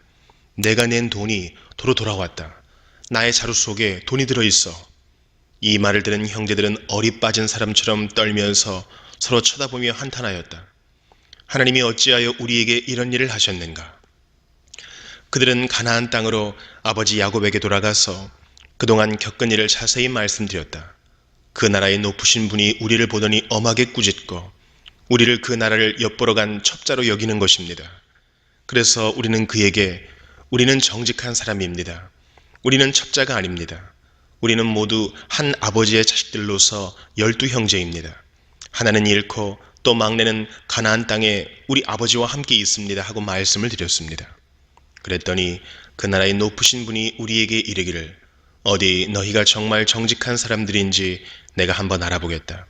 내가 낸 돈이 도로 돌아왔다. 나의 자루 속에 돈이 들어있어. 이 말을 들은 형제들은 얼이 빠진 사람처럼 떨면서 서로 쳐다보며 한탄하였다. 하나님이 어찌하여 우리에게 이런 일을 하셨는가? 그들은 가나안 땅으로 아버지 야곱에게 돌아가서 그동안 겪은 일을 자세히 말씀드렸다. 그 나라의 높으신 분이 우리를 보더니 엄하게 꾸짖고 우리를 그 나라를 엿보러 간 첩자로 여기는 것입니다. 그래서 우리는 그에게 우리는 정직한 사람입니다. 우리는 첩자가 아닙니다. 우리는 모두 한 아버지의 자식들로서 12형제입니다. 하나는 잃고 또 막내는 가나안 땅에 우리 아버지와 함께 있습니다 하고 말씀을 드렸습니다. 그랬더니 그 나라의 높으신 분이 우리에게 이르기를 어디 너희가 정말 정직한 사람들인지 내가 한번 알아보겠다.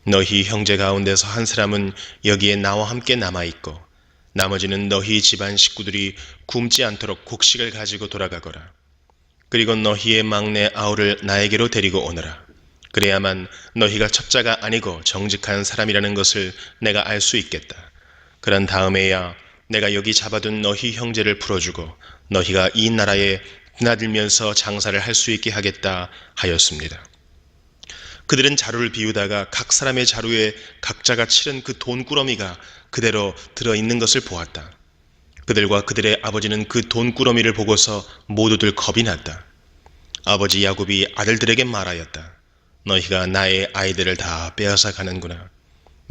너희 형제 가운데서 한 사람은 여기에 나와 함께 남아있고 나머지는 너희 집안 식구들이 굶지 않도록 곡식을 가지고 돌아가거라. 그리고 너희의 막내 아우를 나에게로 데리고 오너라. 그래야만 너희가 첩자가 아니고 정직한 사람이라는 것을 내가 알 수 있겠다. 그런 다음에야 내가 여기 잡아둔 너희 형제를 풀어주고 너희가 이 나라에 드나들면서 장사를 할 수 있게 하겠다 하였습니다. 그들은 자루를 비우다가 각 사람의 자루에 각자가 치른 그 돈꾸러미가 그대로 들어있는 것을 보았다. 그들과 그들의 아버지는 그 돈꾸러미를 보고서 모두들 겁이 났다. 아버지 야곱이 아들들에게 말하였다. 너희가 나의 아이들을 다 빼앗아 가는구나.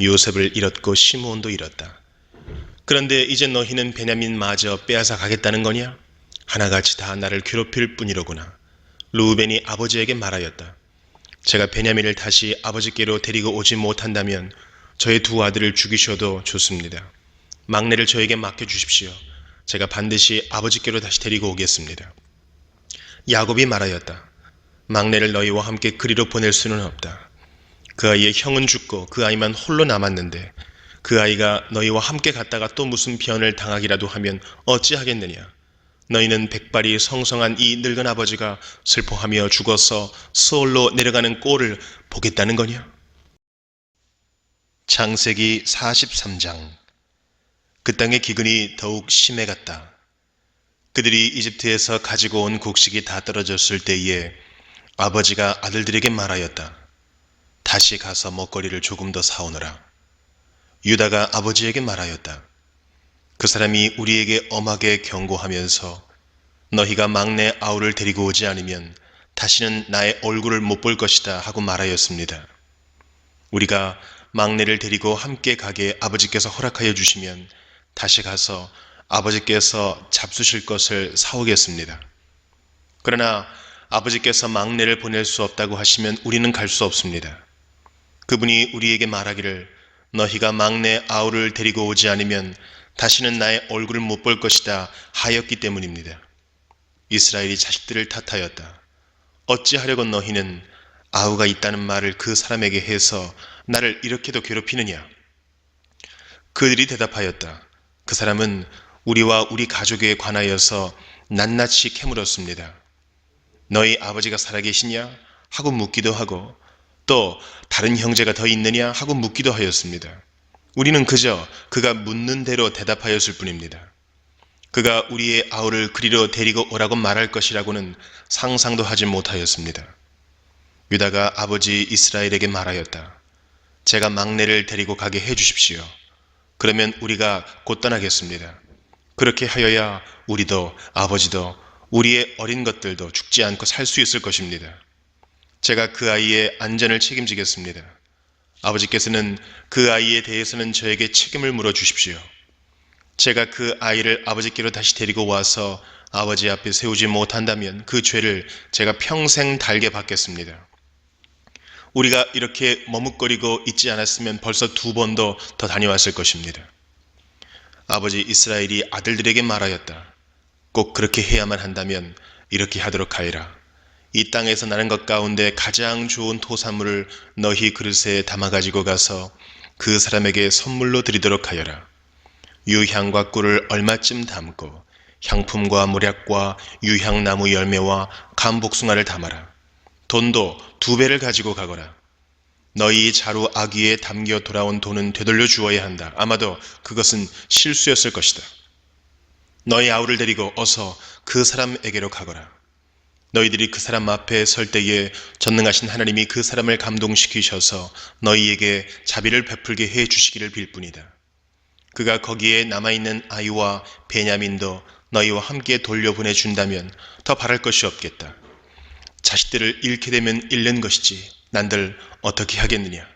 요셉을 잃었고 시므온도 잃었다. 그런데 이제 너희는 베냐민 마저 빼앗아 가겠다는 거냐? 하나같이 다 나를 괴롭힐 뿐이로구나. 르우벤이 아버지에게 말하였다. 제가 베냐민을 다시 아버지께로 데리고 오지 못한다면 저의 두 아들을 죽이셔도 좋습니다. 막내를 저에게 맡겨주십시오. 제가 반드시 아버지께로 다시 데리고 오겠습니다. 야곱이 말하였다. 막내를 너희와 함께 그리로 보낼 수는 없다. 그 아이의 형은 죽고 그 아이만 홀로 남았는데 그 아이가 너희와 함께 갔다가 또 무슨 변을 당하기라도 하면 어찌하겠느냐. 너희는 백발이 성성한 이 늙은 아버지가 슬퍼하며 죽어서 수월로 내려가는 꼴을 보겠다는 거냐? 창세기 43장. 그 땅의 기근이 더욱 심해갔다. 그들이 이집트에서 가지고 온 곡식이 다 떨어졌을 때에 아버지가 아들들에게 말하였다. 다시 가서 먹거리를 조금 더 사오너라. 유다가 아버지에게 말하였다. 그 사람이 우리에게 엄하게 경고하면서 너희가 막내 아우를 데리고 오지 않으면 다시는 나의 얼굴을 못 볼 것이다 하고 말하였습니다. 우리가 막내를 데리고 함께 가게 아버지께서 허락하여 주시면 다시 가서 아버지께서 잡수실 것을 사오겠습니다. 그러나 아버지께서 막내를 보낼 수 없다고 하시면 우리는 갈 수 없습니다. 그분이 우리에게 말하기를 너희가 막내 아우를 데리고 오지 않으면 다시는 나의 얼굴을 못 볼 것이다 하였기 때문입니다. 이스라엘이 자식들을 탓하였다. 어찌하려고 너희는 아우가 있다는 말을 그 사람에게 해서 나를 이렇게도 괴롭히느냐? 그들이 대답하였다. 그 사람은 우리와 우리 가족에 관하여서 낱낱이 캐물었습니다. 너희 아버지가 살아계시냐? 하고 묻기도 하고 또 다른 형제가 더 있느냐? 하고 묻기도 하였습니다. 우리는 그저 그가 묻는 대로 대답하였을 뿐입니다. 그가 우리의 아우를 그리로 데리고 오라고 말할 것이라고는 상상도 하지 못하였습니다. 유다가 아버지 이스라엘에게 말하였다. 제가 막내를 데리고 가게 해 주십시오. 그러면 우리가 곧 떠나겠습니다. 그렇게 하여야 우리도 아버지도 우리의 어린 것들도 죽지 않고 살 수 있을 것입니다. 제가 그 아이의 안전을 책임지겠습니다. 아버지께서는 그 아이에 대해서는 저에게 책임을 물어 주십시오. 제가 그 아이를 아버지께로 다시 데리고 와서 아버지 앞에 세우지 못한다면 그 죄를 제가 평생 달게 받겠습니다. 우리가 이렇게 머뭇거리고 있지 않았으면 벌써 2번도 더 다녀왔을 것입니다. 아버지 이스라엘이 아들들에게 말하였다. 꼭 그렇게 해야만 한다면 이렇게 하도록 하여라. 이 땅에서 나는 것 가운데 가장 좋은 토산물을 너희 그릇에 담아 가지고 가서 그 사람에게 선물로 드리도록 하여라. 유향과 꿀을 얼마쯤 담고 향품과 모략과 유향나무 열매와 감복숭아를 담아라. 돈도 2배를 가지고 가거라. 너희 자루 아귀에 담겨 돌아온 돈은 되돌려 주어야 한다. 아마도 그것은 실수였을 것이다. 너희 아우를 데리고 어서 그 사람에게로 가거라. 너희들이 그 사람 앞에 설 때에 전능하신 하나님이 그 사람을 감동시키셔서 너희에게 자비를 베풀게 해 주시기를 빌 뿐이다. 그가 거기에 남아있는 아이와 베냐민도 너희와 함께 돌려보내준다면 더 바랄 것이 없겠다. 자식들을 잃게 되면 잃는 것이지 난들 어떻게 하겠느냐.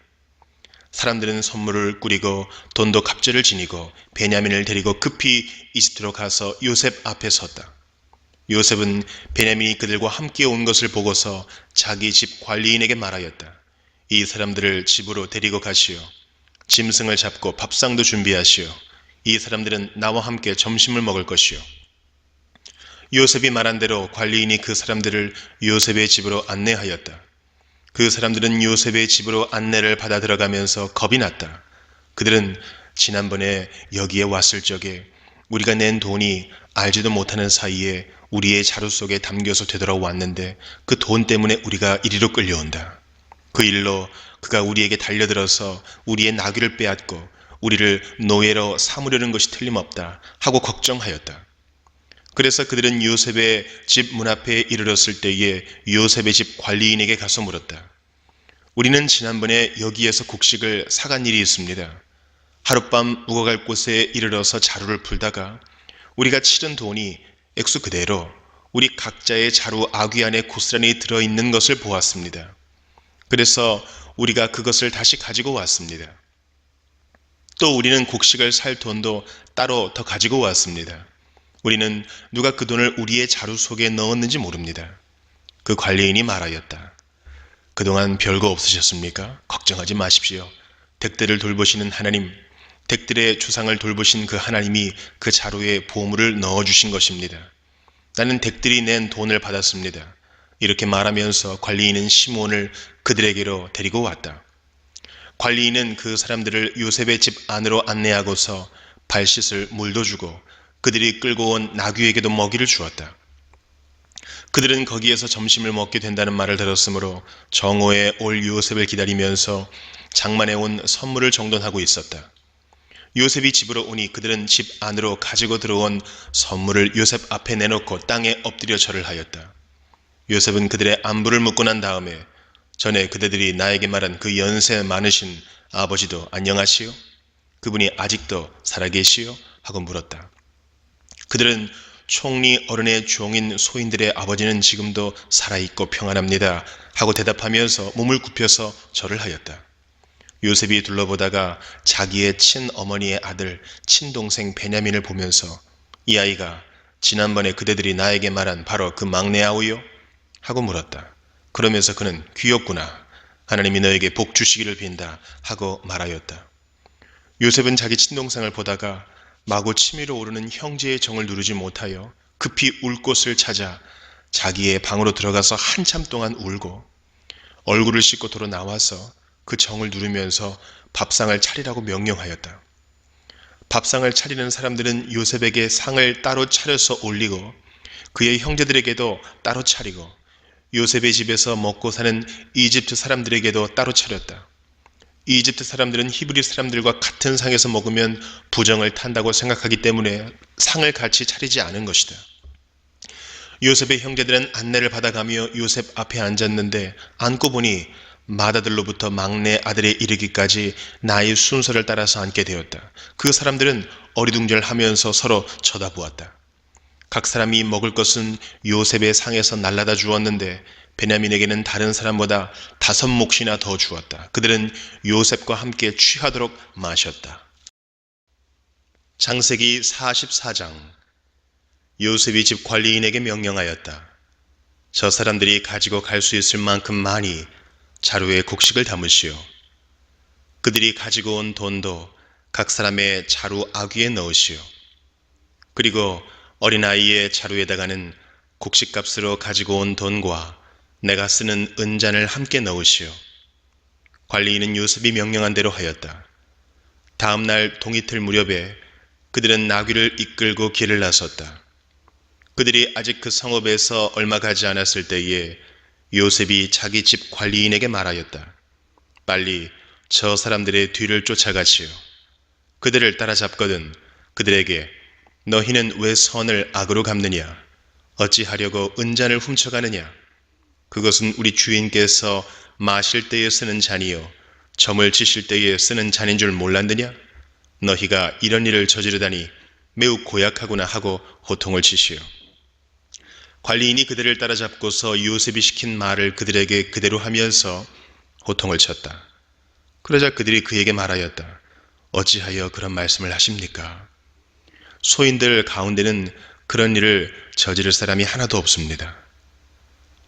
사람들은 선물을 꾸리고 돈도 갑절을 지니고 베냐민을 데리고 급히 이집트로 가서 요셉 앞에 섰다. 요셉은 베냐민이 그들과 함께 온 것을 보고서 자기 집 관리인에게 말하였다. 이 사람들을 집으로 데리고 가시오. 짐승을 잡고 밥상도 준비하시오. 이 사람들은 나와 함께 점심을 먹을 것이오. 요셉이 말한 대로 관리인이 그 사람들을 요셉의 집으로 안내하였다. 그 사람들은 요셉의 집으로 안내를 받아 들어가면서 겁이 났다. 그들은 지난번에 여기에 왔을 적에 우리가 낸 돈이 알지도 못하는 사이에 우리의 자루 속에 담겨서 되돌아왔는데 그 돈 때문에 우리가 이리로 끌려온다. 그 일로 그가 우리에게 달려들어서 우리의 나귀를 빼앗고 우리를 노예로 삼으려는 것이 틀림없다 하고 걱정하였다. 그래서 그들은 요셉의 집 문 앞에 이르렀을 때에 요셉의 집 관리인에게 가서 물었다. 우리는 지난번에 여기에서 곡식을 사간 일이 있습니다. 하룻밤 묵어갈 곳에 이르러서 자루를 풀다가 우리가 치른 돈이 액수 그대로 우리 각자의 자루 아귀 안에 고스란히 들어있는 것을 보았습니다. 그래서 우리가 그것을 다시 가지고 왔습니다. 또 우리는 곡식을 살 돈도 따로 더 가지고 왔습니다. 우리는 누가 그 돈을 우리의 자루 속에 넣었는지 모릅니다. 그 관리인이 말하였다. 그동안 별거 없으셨습니까? 걱정하지 마십시오. 댁들을 돌보시는 하나님, 댁들의 조상을 돌보신 그 하나님이 그 자루에 보물을 넣어주신 것입니다. 나는 댁들이 낸 돈을 받았습니다. 이렇게 말하면서 관리인은 시몬을 그들에게로 데리고 왔다. 관리인은 그 사람들을 요셉의 집 안으로 안내하고서 발 씻을 물도 주고 그들이 끌고 온 나귀에게도 먹이를 주었다. 그들은 거기에서 점심을 먹게 된다는 말을 들었으므로 정오에 올 요셉을 기다리면서 장만해 온 선물을 정돈하고 있었다. 요셉이 집으로 오니 그들은 집 안으로 가지고 들어온 선물을 요셉 앞에 내놓고 땅에 엎드려 절을 하였다. 요셉은 그들의 안부를 묻고 난 다음에 전에 그대들이 나에게 말한 그 연세 많으신 아버지도 안녕하시오? 그분이 아직도 살아계시오? 하고 물었다. 그들은 총리 어른의 종인 소인들의 아버지는 지금도 살아있고 평안합니다 하고 대답하면서 몸을 굽혀서 절을 하였다. 요셉이 둘러보다가 자기의 친어머니의 아들 친동생 베냐민을 보면서 이 아이가 지난번에 그대들이 나에게 말한 바로 그 막내 아우요? 하고 물었다. 그러면서 그는 귀엽구나. 하나님이 너에게 복 주시기를 빈다 하고 말하였다. 요셉은 자기 친동생을 보다가 마구 치밀어 오르는 형제의 정을 누르지 못하여 급히 울 곳을 찾아 자기의 방으로 들어가서 한참 동안 울고 얼굴을 씻고 도로 나와서 그 정을 누르면서 밥상을 차리라고 명령하였다. 밥상을 차리는 사람들은 요셉에게 상을 따로 차려서 올리고 그의 형제들에게도 따로 차리고 요셉의 집에서 먹고 사는 이집트 사람들에게도 따로 차렸다. 이집트 사람들은 히브리 사람들과 같은 상에서 먹으면 부정을 탄다고 생각하기 때문에 상을 같이 차리지 않은 것이다. 요셉의 형제들은 안내를 받아가며 요셉 앞에 앉았는데 앉고 보니 맏아들로부터 막내 아들에 이르기까지 나이 순서를 따라서 앉게 되었다. 그 사람들은 어리둥절하면서 서로 쳐다보았다. 각 사람이 먹을 것은 요셉의 상에서 날라다 주었는데 베냐민에게는 다른 사람보다 5몫이나 더 주었다. 그들은 요셉과 함께 취하도록 마셨다. 창세기 44장. 요셉이 집 관리인에게 명령하였다. 저 사람들이 가지고 갈 수 있을 만큼 많이 자루에 곡식을 담으시오. 그들이 가지고 온 돈도 각 사람의 자루 아귀에 넣으시오. 그리고 어린아이의 자루에다가는 곡식값으로 가지고 온 돈과 내가 쓰는 은잔을 함께 넣으시오. 관리인은 요셉이 명령한 대로 하였다. 다음 날 동이틀 무렵에 그들은 나귀를 이끌고 길을 나섰다. 그들이 아직 그 성읍에서 얼마 가지 않았을 때에 요셉이 자기 집 관리인에게 말하였다. 빨리 저 사람들의 뒤를 쫓아가시오. 그들을 따라잡거든 그들에게 너희는 왜 선을 악으로 갚느냐? 어찌하려고 은잔을 훔쳐가느냐? 그것은 우리 주인께서 마실 때에 쓰는 잔이요 점을 치실 때에 쓰는 잔인 줄 몰랐느냐? 너희가 이런 일을 저지르다니 매우 고약하구나 하고 호통을 치시오. 관리인이 그들을 따라잡고서 요셉이 시킨 말을 그들에게 그대로 하면서 호통을 쳤다. 그러자 그들이 그에게 말하였다. 어찌하여 그런 말씀을 하십니까? 소인들 가운데는 그런 일을 저지를 사람이 하나도 없습니다.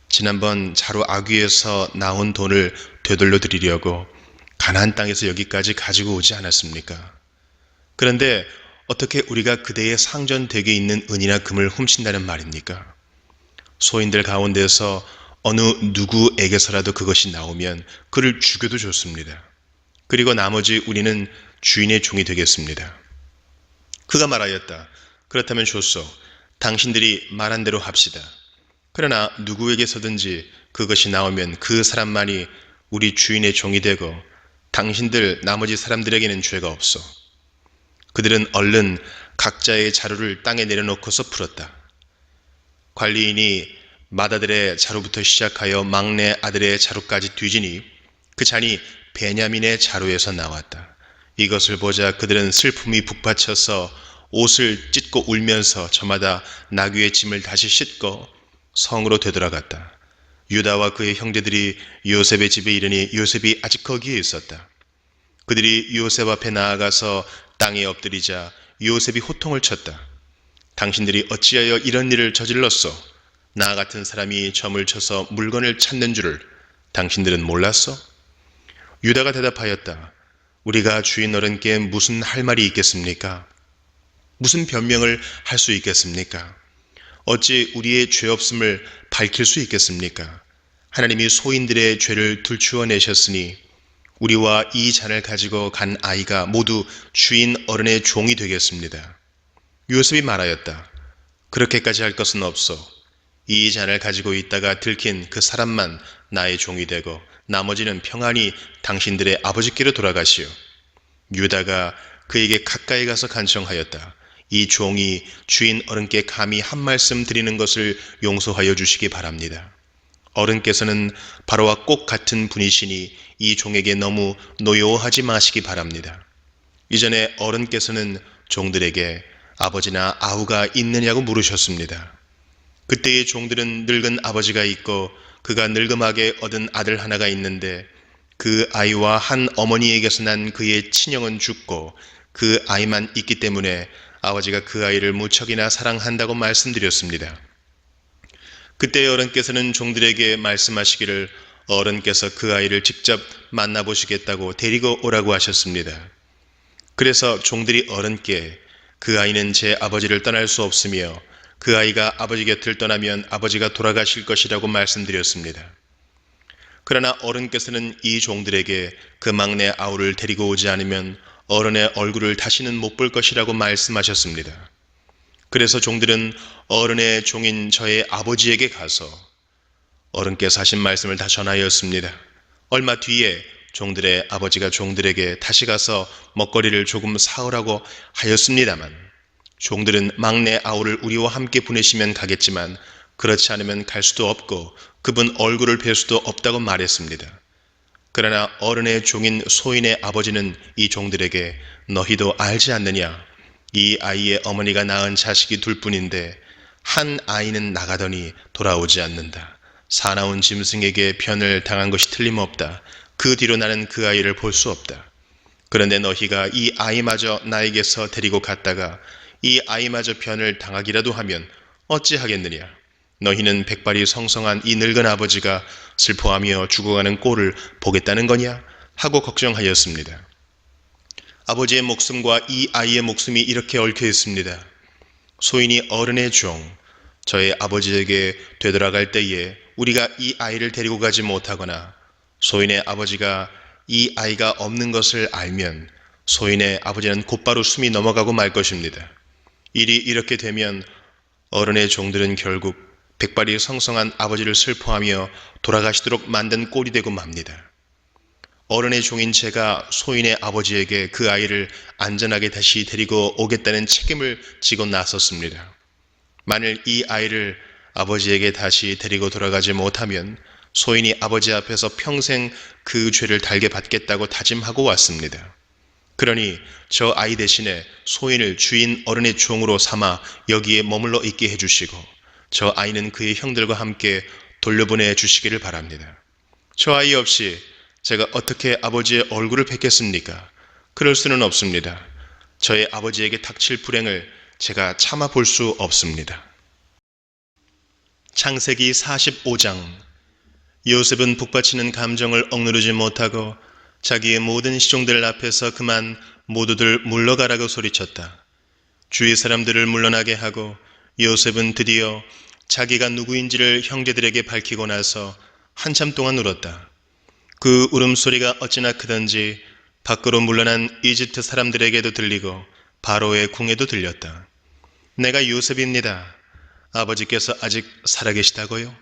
지난번 자루 아귀에서 나온 돈을 되돌려 드리려고 가나안 땅에서 여기까지 가지고 오지 않았습니까? 그런데 어떻게 우리가 그대의 상전댁에 있는 은이나 금을 훔친다는 말입니까? 소인들 가운데서 어느 누구에게서라도 그것이 나오면 그를 죽여도 좋습니다. 그리고 나머지 우리는 주인의 종이 되겠습니다. 그가 말하였다. 그렇다면 좋소. 당신들이 말한 대로 합시다. 그러나 누구에게서든지 그것이 나오면 그 사람만이 우리 주인의 종이 되고 당신들 나머지 사람들에게는 죄가 없어. 그들은 얼른 각자의 자루를 땅에 내려놓고서 풀었다. 관리인이 맏아들의 자루부터 시작하여 막내 아들의 자루까지 뒤지니 그 잔이 베냐민의 자루에서 나왔다. 이것을 보자 그들은 슬픔이 북받쳐서 옷을 찢고 울면서 저마다 나귀의 짐을 다시 싣고 성으로 되돌아갔다. 유다와 그의 형제들이 요셉의 집에 이르니 요셉이 아직 거기에 있었다. 그들이 요셉 앞에 나아가서 땅에 엎드리자 요셉이 호통을 쳤다. 당신들이 어찌하여 이런 일을 저질렀소? 나 같은 사람이 점을 쳐서 물건을 찾는 줄을 당신들은 몰랐소? 유다가 대답하였다. 우리가 주인 어른께 무슨 할 말이 있겠습니까? 무슨 변명을 할 수 있겠습니까? 어찌 우리의 죄 없음을 밝힐 수 있겠습니까? 하나님이 소인들의 죄를 들추어내셨으니 우리와 이 잔을 가지고 간 아이가 모두 주인 어른의 종이 되겠습니다. 요셉이 말하였다. 그렇게까지 할 것은 없어. 이 잔을 가지고 있다가 들킨 그 사람만 나의 종이 되고 나머지는 평안히 당신들의 아버지께로 돌아가시오. 유다가 그에게 가까이 가서 간청하였다. 이 종이 주인 어른께 감히 한 말씀 드리는 것을 용서하여 주시기 바랍니다. 어른께서는 바로와 꼭 같은 분이시니 이 종에게 너무 노여워하지 마시기 바랍니다. 이전에 어른께서는 종들에게 아버지나 아우가 있느냐고 물으셨습니다. 그때의 종들은 늙은 아버지가 있고 그가 늙음하게 얻은 아들 하나가 있는데 그 아이와 한 어머니에게서 난 그의 친형은 죽고 그 아이만 있기 때문에 아버지가 그 아이를 무척이나 사랑한다고 말씀드렸습니다. 그때 어른께서는 종들에게 말씀하시기를 어른께서 그 아이를 직접 만나보시겠다고 데리고 오라고 하셨습니다. 그래서 종들이 어른께 그 아이는 제 아버지를 떠날 수 없으며 그 아이가 아버지 곁을 떠나면 아버지가 돌아가실 것이라고 말씀드렸습니다. 그러나 어른께서는 이 종들에게 그 막내 아우를 데리고 오지 않으면 어른의 얼굴을 다시는 못 볼 것이라고 말씀하셨습니다. 그래서 종들은 어른의 종인 저의 아버지에게 가서 어른께서 하신 말씀을 다 전하였습니다. 얼마 뒤에 종들의 아버지가 종들에게 다시 가서 먹거리를 조금 사오라고 하였습니다만 종들은 막내 아우를 우리와 함께 보내시면 가겠지만 그렇지 않으면 갈 수도 없고 그분 얼굴을 뵐 수도 없다고 말했습니다. 그러나 어른의 종인 소인의 아버지는 이 종들에게 너희도 알지 않느냐? 이 아이의 어머니가 낳은 자식이 둘뿐인데 한 아이는 나가더니 돌아오지 않는다. 사나운 짐승에게 변을 당한 것이 틀림없다. 그 뒤로 나는 그 아이를 볼 수 없다. 그런데 너희가 이 아이마저 나에게서 데리고 갔다가 이 아이마저 변을 당하기라도 하면 어찌하겠느냐? 너희는 백발이 성성한 이 늙은 아버지가 슬퍼하며 죽어가는 꼴을 보겠다는 거냐? 하고 걱정하였습니다. 아버지의 목숨과 이 아이의 목숨이 이렇게 얽혀 있습니다. 소인이 어른의 종, 저의 아버지에게 되돌아갈 때에 우리가 이 아이를 데리고 가지 못하거나 소인의 아버지가 이 아이가 없는 것을 알면 소인의 아버지는 곧바로 숨이 넘어가고 말 것입니다. 일이 이렇게 되면 어른의 종들은 결국 백발이 성성한 아버지를 슬퍼하며 돌아가시도록 만든 꼴이 되고 맙니다. 어른의 종인 제가 소인의 아버지에게 그 아이를 안전하게 다시 데리고 오겠다는 책임을 지고 나섰습니다. 만일 이 아이를 아버지에게 다시 데리고 돌아가지 못하면 소인이 아버지 앞에서 평생 그 죄를 달게 받겠다고 다짐하고 왔습니다. 그러니 저 아이 대신에 소인을 주인 어른의 종으로 삼아 여기에 머물러 있게 해주시고 저 아이는 그의 형들과 함께 돌려보내 주시기를 바랍니다. 저 아이 없이 제가 어떻게 아버지의 얼굴을 뵙겠습니까? 그럴 수는 없습니다. 저의 아버지에게 닥칠 불행을 제가 참아 볼 수 없습니다. 창세기 45장. 요셉은 북받치는 감정을 억누르지 못하고 자기의 모든 시종들 앞에서 그만 모두들 물러가라고 소리쳤다. 주위 사람들을 물러나게 하고 요셉은 드디어 자기가 누구인지를 형제들에게 밝히고 나서 한참 동안 울었다. 그 울음소리가 어찌나 크던지 밖으로 물러난 이집트 사람들에게도 들리고 바로의 궁에도 들렸다. 내가 요셉입니다. 아버지께서 아직 살아계시다고요?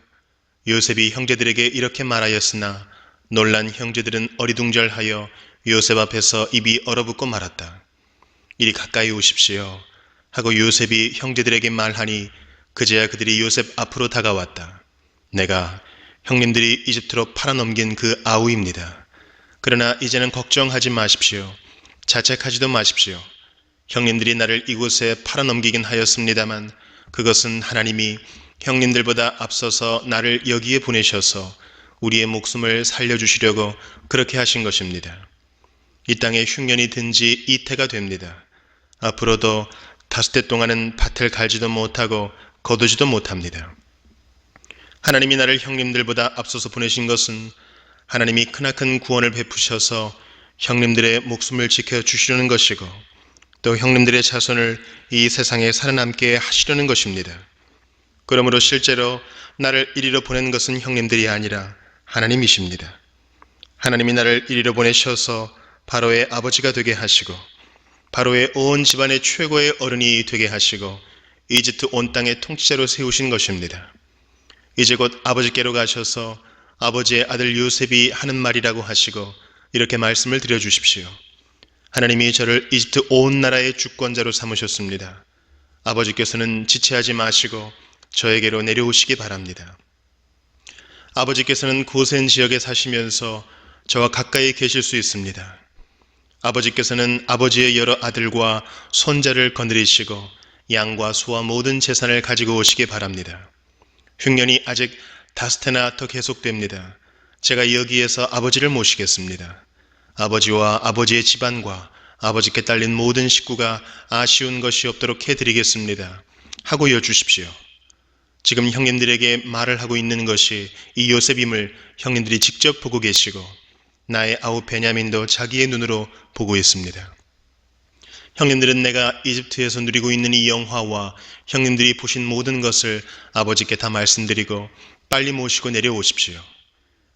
요셉이 형제들에게 이렇게 말하였으나 놀란 형제들은 어리둥절하여 요셉 앞에서 입이 얼어붙고 말았다. 이리 가까이 오십시오 하고 요셉이 형제들에게 말하니 그제야 그들이 요셉 앞으로 다가왔다. 내가 형님들이 이집트로 팔아넘긴 그 아우입니다. 그러나 이제는 걱정하지 마십시오. 자책하지도 마십시오. 형님들이 나를 이곳에 팔아넘기긴 하였습니다만 그것은 하나님이 형님들보다 앞서서 나를 여기에 보내셔서 우리의 목숨을 살려주시려고 그렇게 하신 것입니다. 이 땅에 흉년이 든 지 이태가 됩니다. 앞으로도 5대 동안은 밭을 갈지도 못하고 거두지도 못합니다. 하나님이 나를 형님들보다 앞서서 보내신 것은 하나님이 크나큰 구원을 베푸셔서 형님들의 목숨을 지켜주시려는 것이고 또 형님들의 자손을 이 세상에 살아남게 하시려는 것입니다. 그러므로 실제로 나를 이리로 보낸 것은 형님들이 아니라 하나님이십니다. 하나님이 나를 이리로 보내셔서 바로의 아버지가 되게 하시고 바로의 온 집안의 최고의 어른이 되게 하시고 이집트 온 땅의 통치자로 세우신 것입니다. 이제 곧 아버지께로 가셔서 아버지의 아들 요셉이 하는 말이라고 하시고 이렇게 말씀을 드려주십시오. 하나님이 저를 이집트 온 나라의 주권자로 삼으셨습니다. 아버지께서는 지체하지 마시고 저에게로 내려오시기 바랍니다. 아버지께서는 고센 지역에 사시면서 저와 가까이 계실 수 있습니다. 아버지께서는 아버지의 여러 아들과 손자를 거느리시고 양과 소와 모든 재산을 가지고 오시기 바랍니다. 흉년이 아직 5해나 더 계속됩니다. 제가 여기에서 아버지를 모시겠습니다. 아버지와 아버지의 집안과 아버지께 딸린 모든 식구가 아쉬운 것이 없도록 해드리겠습니다. 하고 여주십시오. 지금 형님들에게 말을 하고 있는 것이 이 요셉임을 형님들이 직접 보고 계시고 나의 아우 베냐민도 자기의 눈으로 보고 있습니다. 형님들은 내가 이집트에서 누리고 있는 이 영화와 형님들이 보신 모든 것을 아버지께 다 말씀드리고 빨리 모시고 내려오십시오.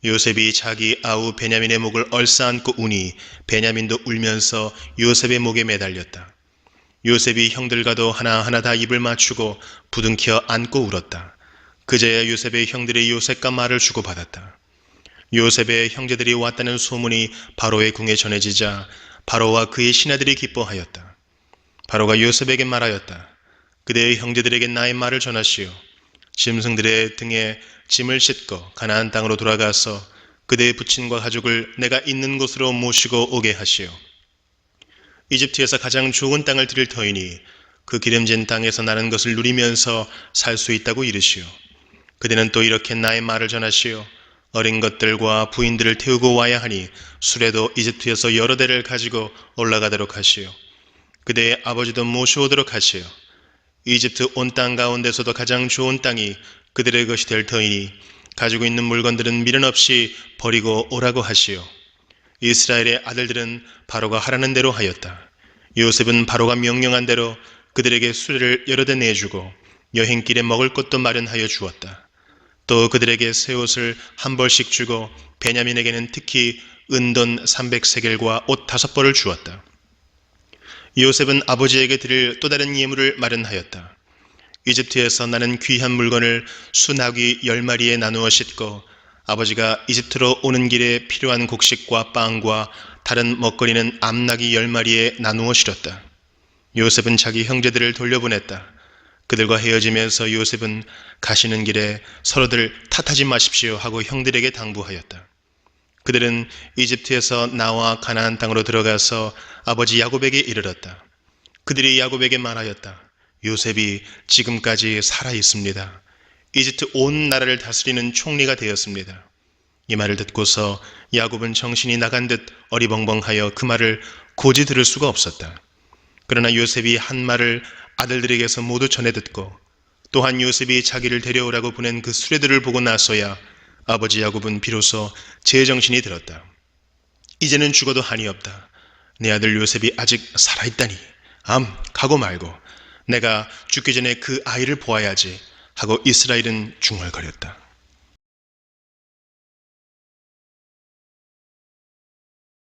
요셉이 자기 아우 베냐민의 목을 얼싸안고 우니 베냐민도 울면서 요셉의 목에 매달렸다. 요셉이 형들과도 하나하나 다 입을 맞추고 부둥켜 안고 울었다. 그제야 요셉의 형들이 요셉과 말을 주고받았다. 요셉의 형제들이 왔다는 소문이 바로의 궁에 전해지자 바로와 그의 신하들이 기뻐하였다. 바로가 요셉에게 말하였다. 그대의 형제들에게 나의 말을 전하시오. 짐승들의 등에 짐을 싣고 가나안 땅으로 돌아가서 그대의 부친과 가족을 내가 있는 곳으로 모시고 오게 하시오. 이집트에서 가장 좋은 땅을 드릴 터이니 그 기름진 땅에서 나는 것을 누리면서 살 수 있다고 이르시오. 그대는 또 이렇게 나의 말을 전하시오. 어린 것들과 부인들을 태우고 와야 하니 수레도 이집트에서 여러 대를 가지고 올라가도록 하시오. 그대의 아버지도 모셔오도록 하시오. 이집트 온 땅 가운데서도 가장 좋은 땅이 그들의 것이 될 터이니 가지고 있는 물건들은 미련 없이 버리고 오라고 하시오. 이스라엘의 아들들은 바로가 하라는 대로 하였다. 요셉은 바로가 명령한 대로 그들에게 수레를 여러 대 내주고 여행길에 먹을 것도 마련하여 주었다. 또 그들에게 새 옷을 한 벌씩 주고 베냐민에게는 특히 은돈 300세겔과 옷 5벌을 주었다. 요셉은 아버지에게 드릴 또 다른 예물을 마련하였다. 이집트에서 나는 귀한 물건을 수나귀 10마리에 나누어 싣고 아버지가 이집트로 오는 길에 필요한 곡식과 빵과 다른 먹거리는 암나귀 10마리에 나누어 실었다. 요셉은 자기 형제들을 돌려보냈다. 그들과 헤어지면서 요셉은 가시는 길에 서로들 탓하지 마십시오 하고 형들에게 당부하였다. 그들은 이집트에서 나와 가나안 땅으로 들어가서 아버지 야곱에게 이르렀다. 그들이 야곱에게 말하였다. 요셉이 지금까지 살아 있습니다. 이집트 온 나라를 다스리는 총리가 되었습니다. 이 말을 듣고서 야곱은 정신이 나간 듯 어리벙벙하여 그 말을 고지 들을 수가 없었다. 그러나 요셉이 한 말을 아들들에게서 모두 전해 듣고 또한 요셉이 자기를 데려오라고 보낸 그 수레들을 보고 나서야 아버지 야곱은 비로소 제정신이 들었다. 이제는 죽어도 한이 없다. 내 아들 요셉이 아직 살아있다니. 가고 말고 내가 죽기 전에 그 아이를 보아야지 하고 이스라엘은 중얼거렸다.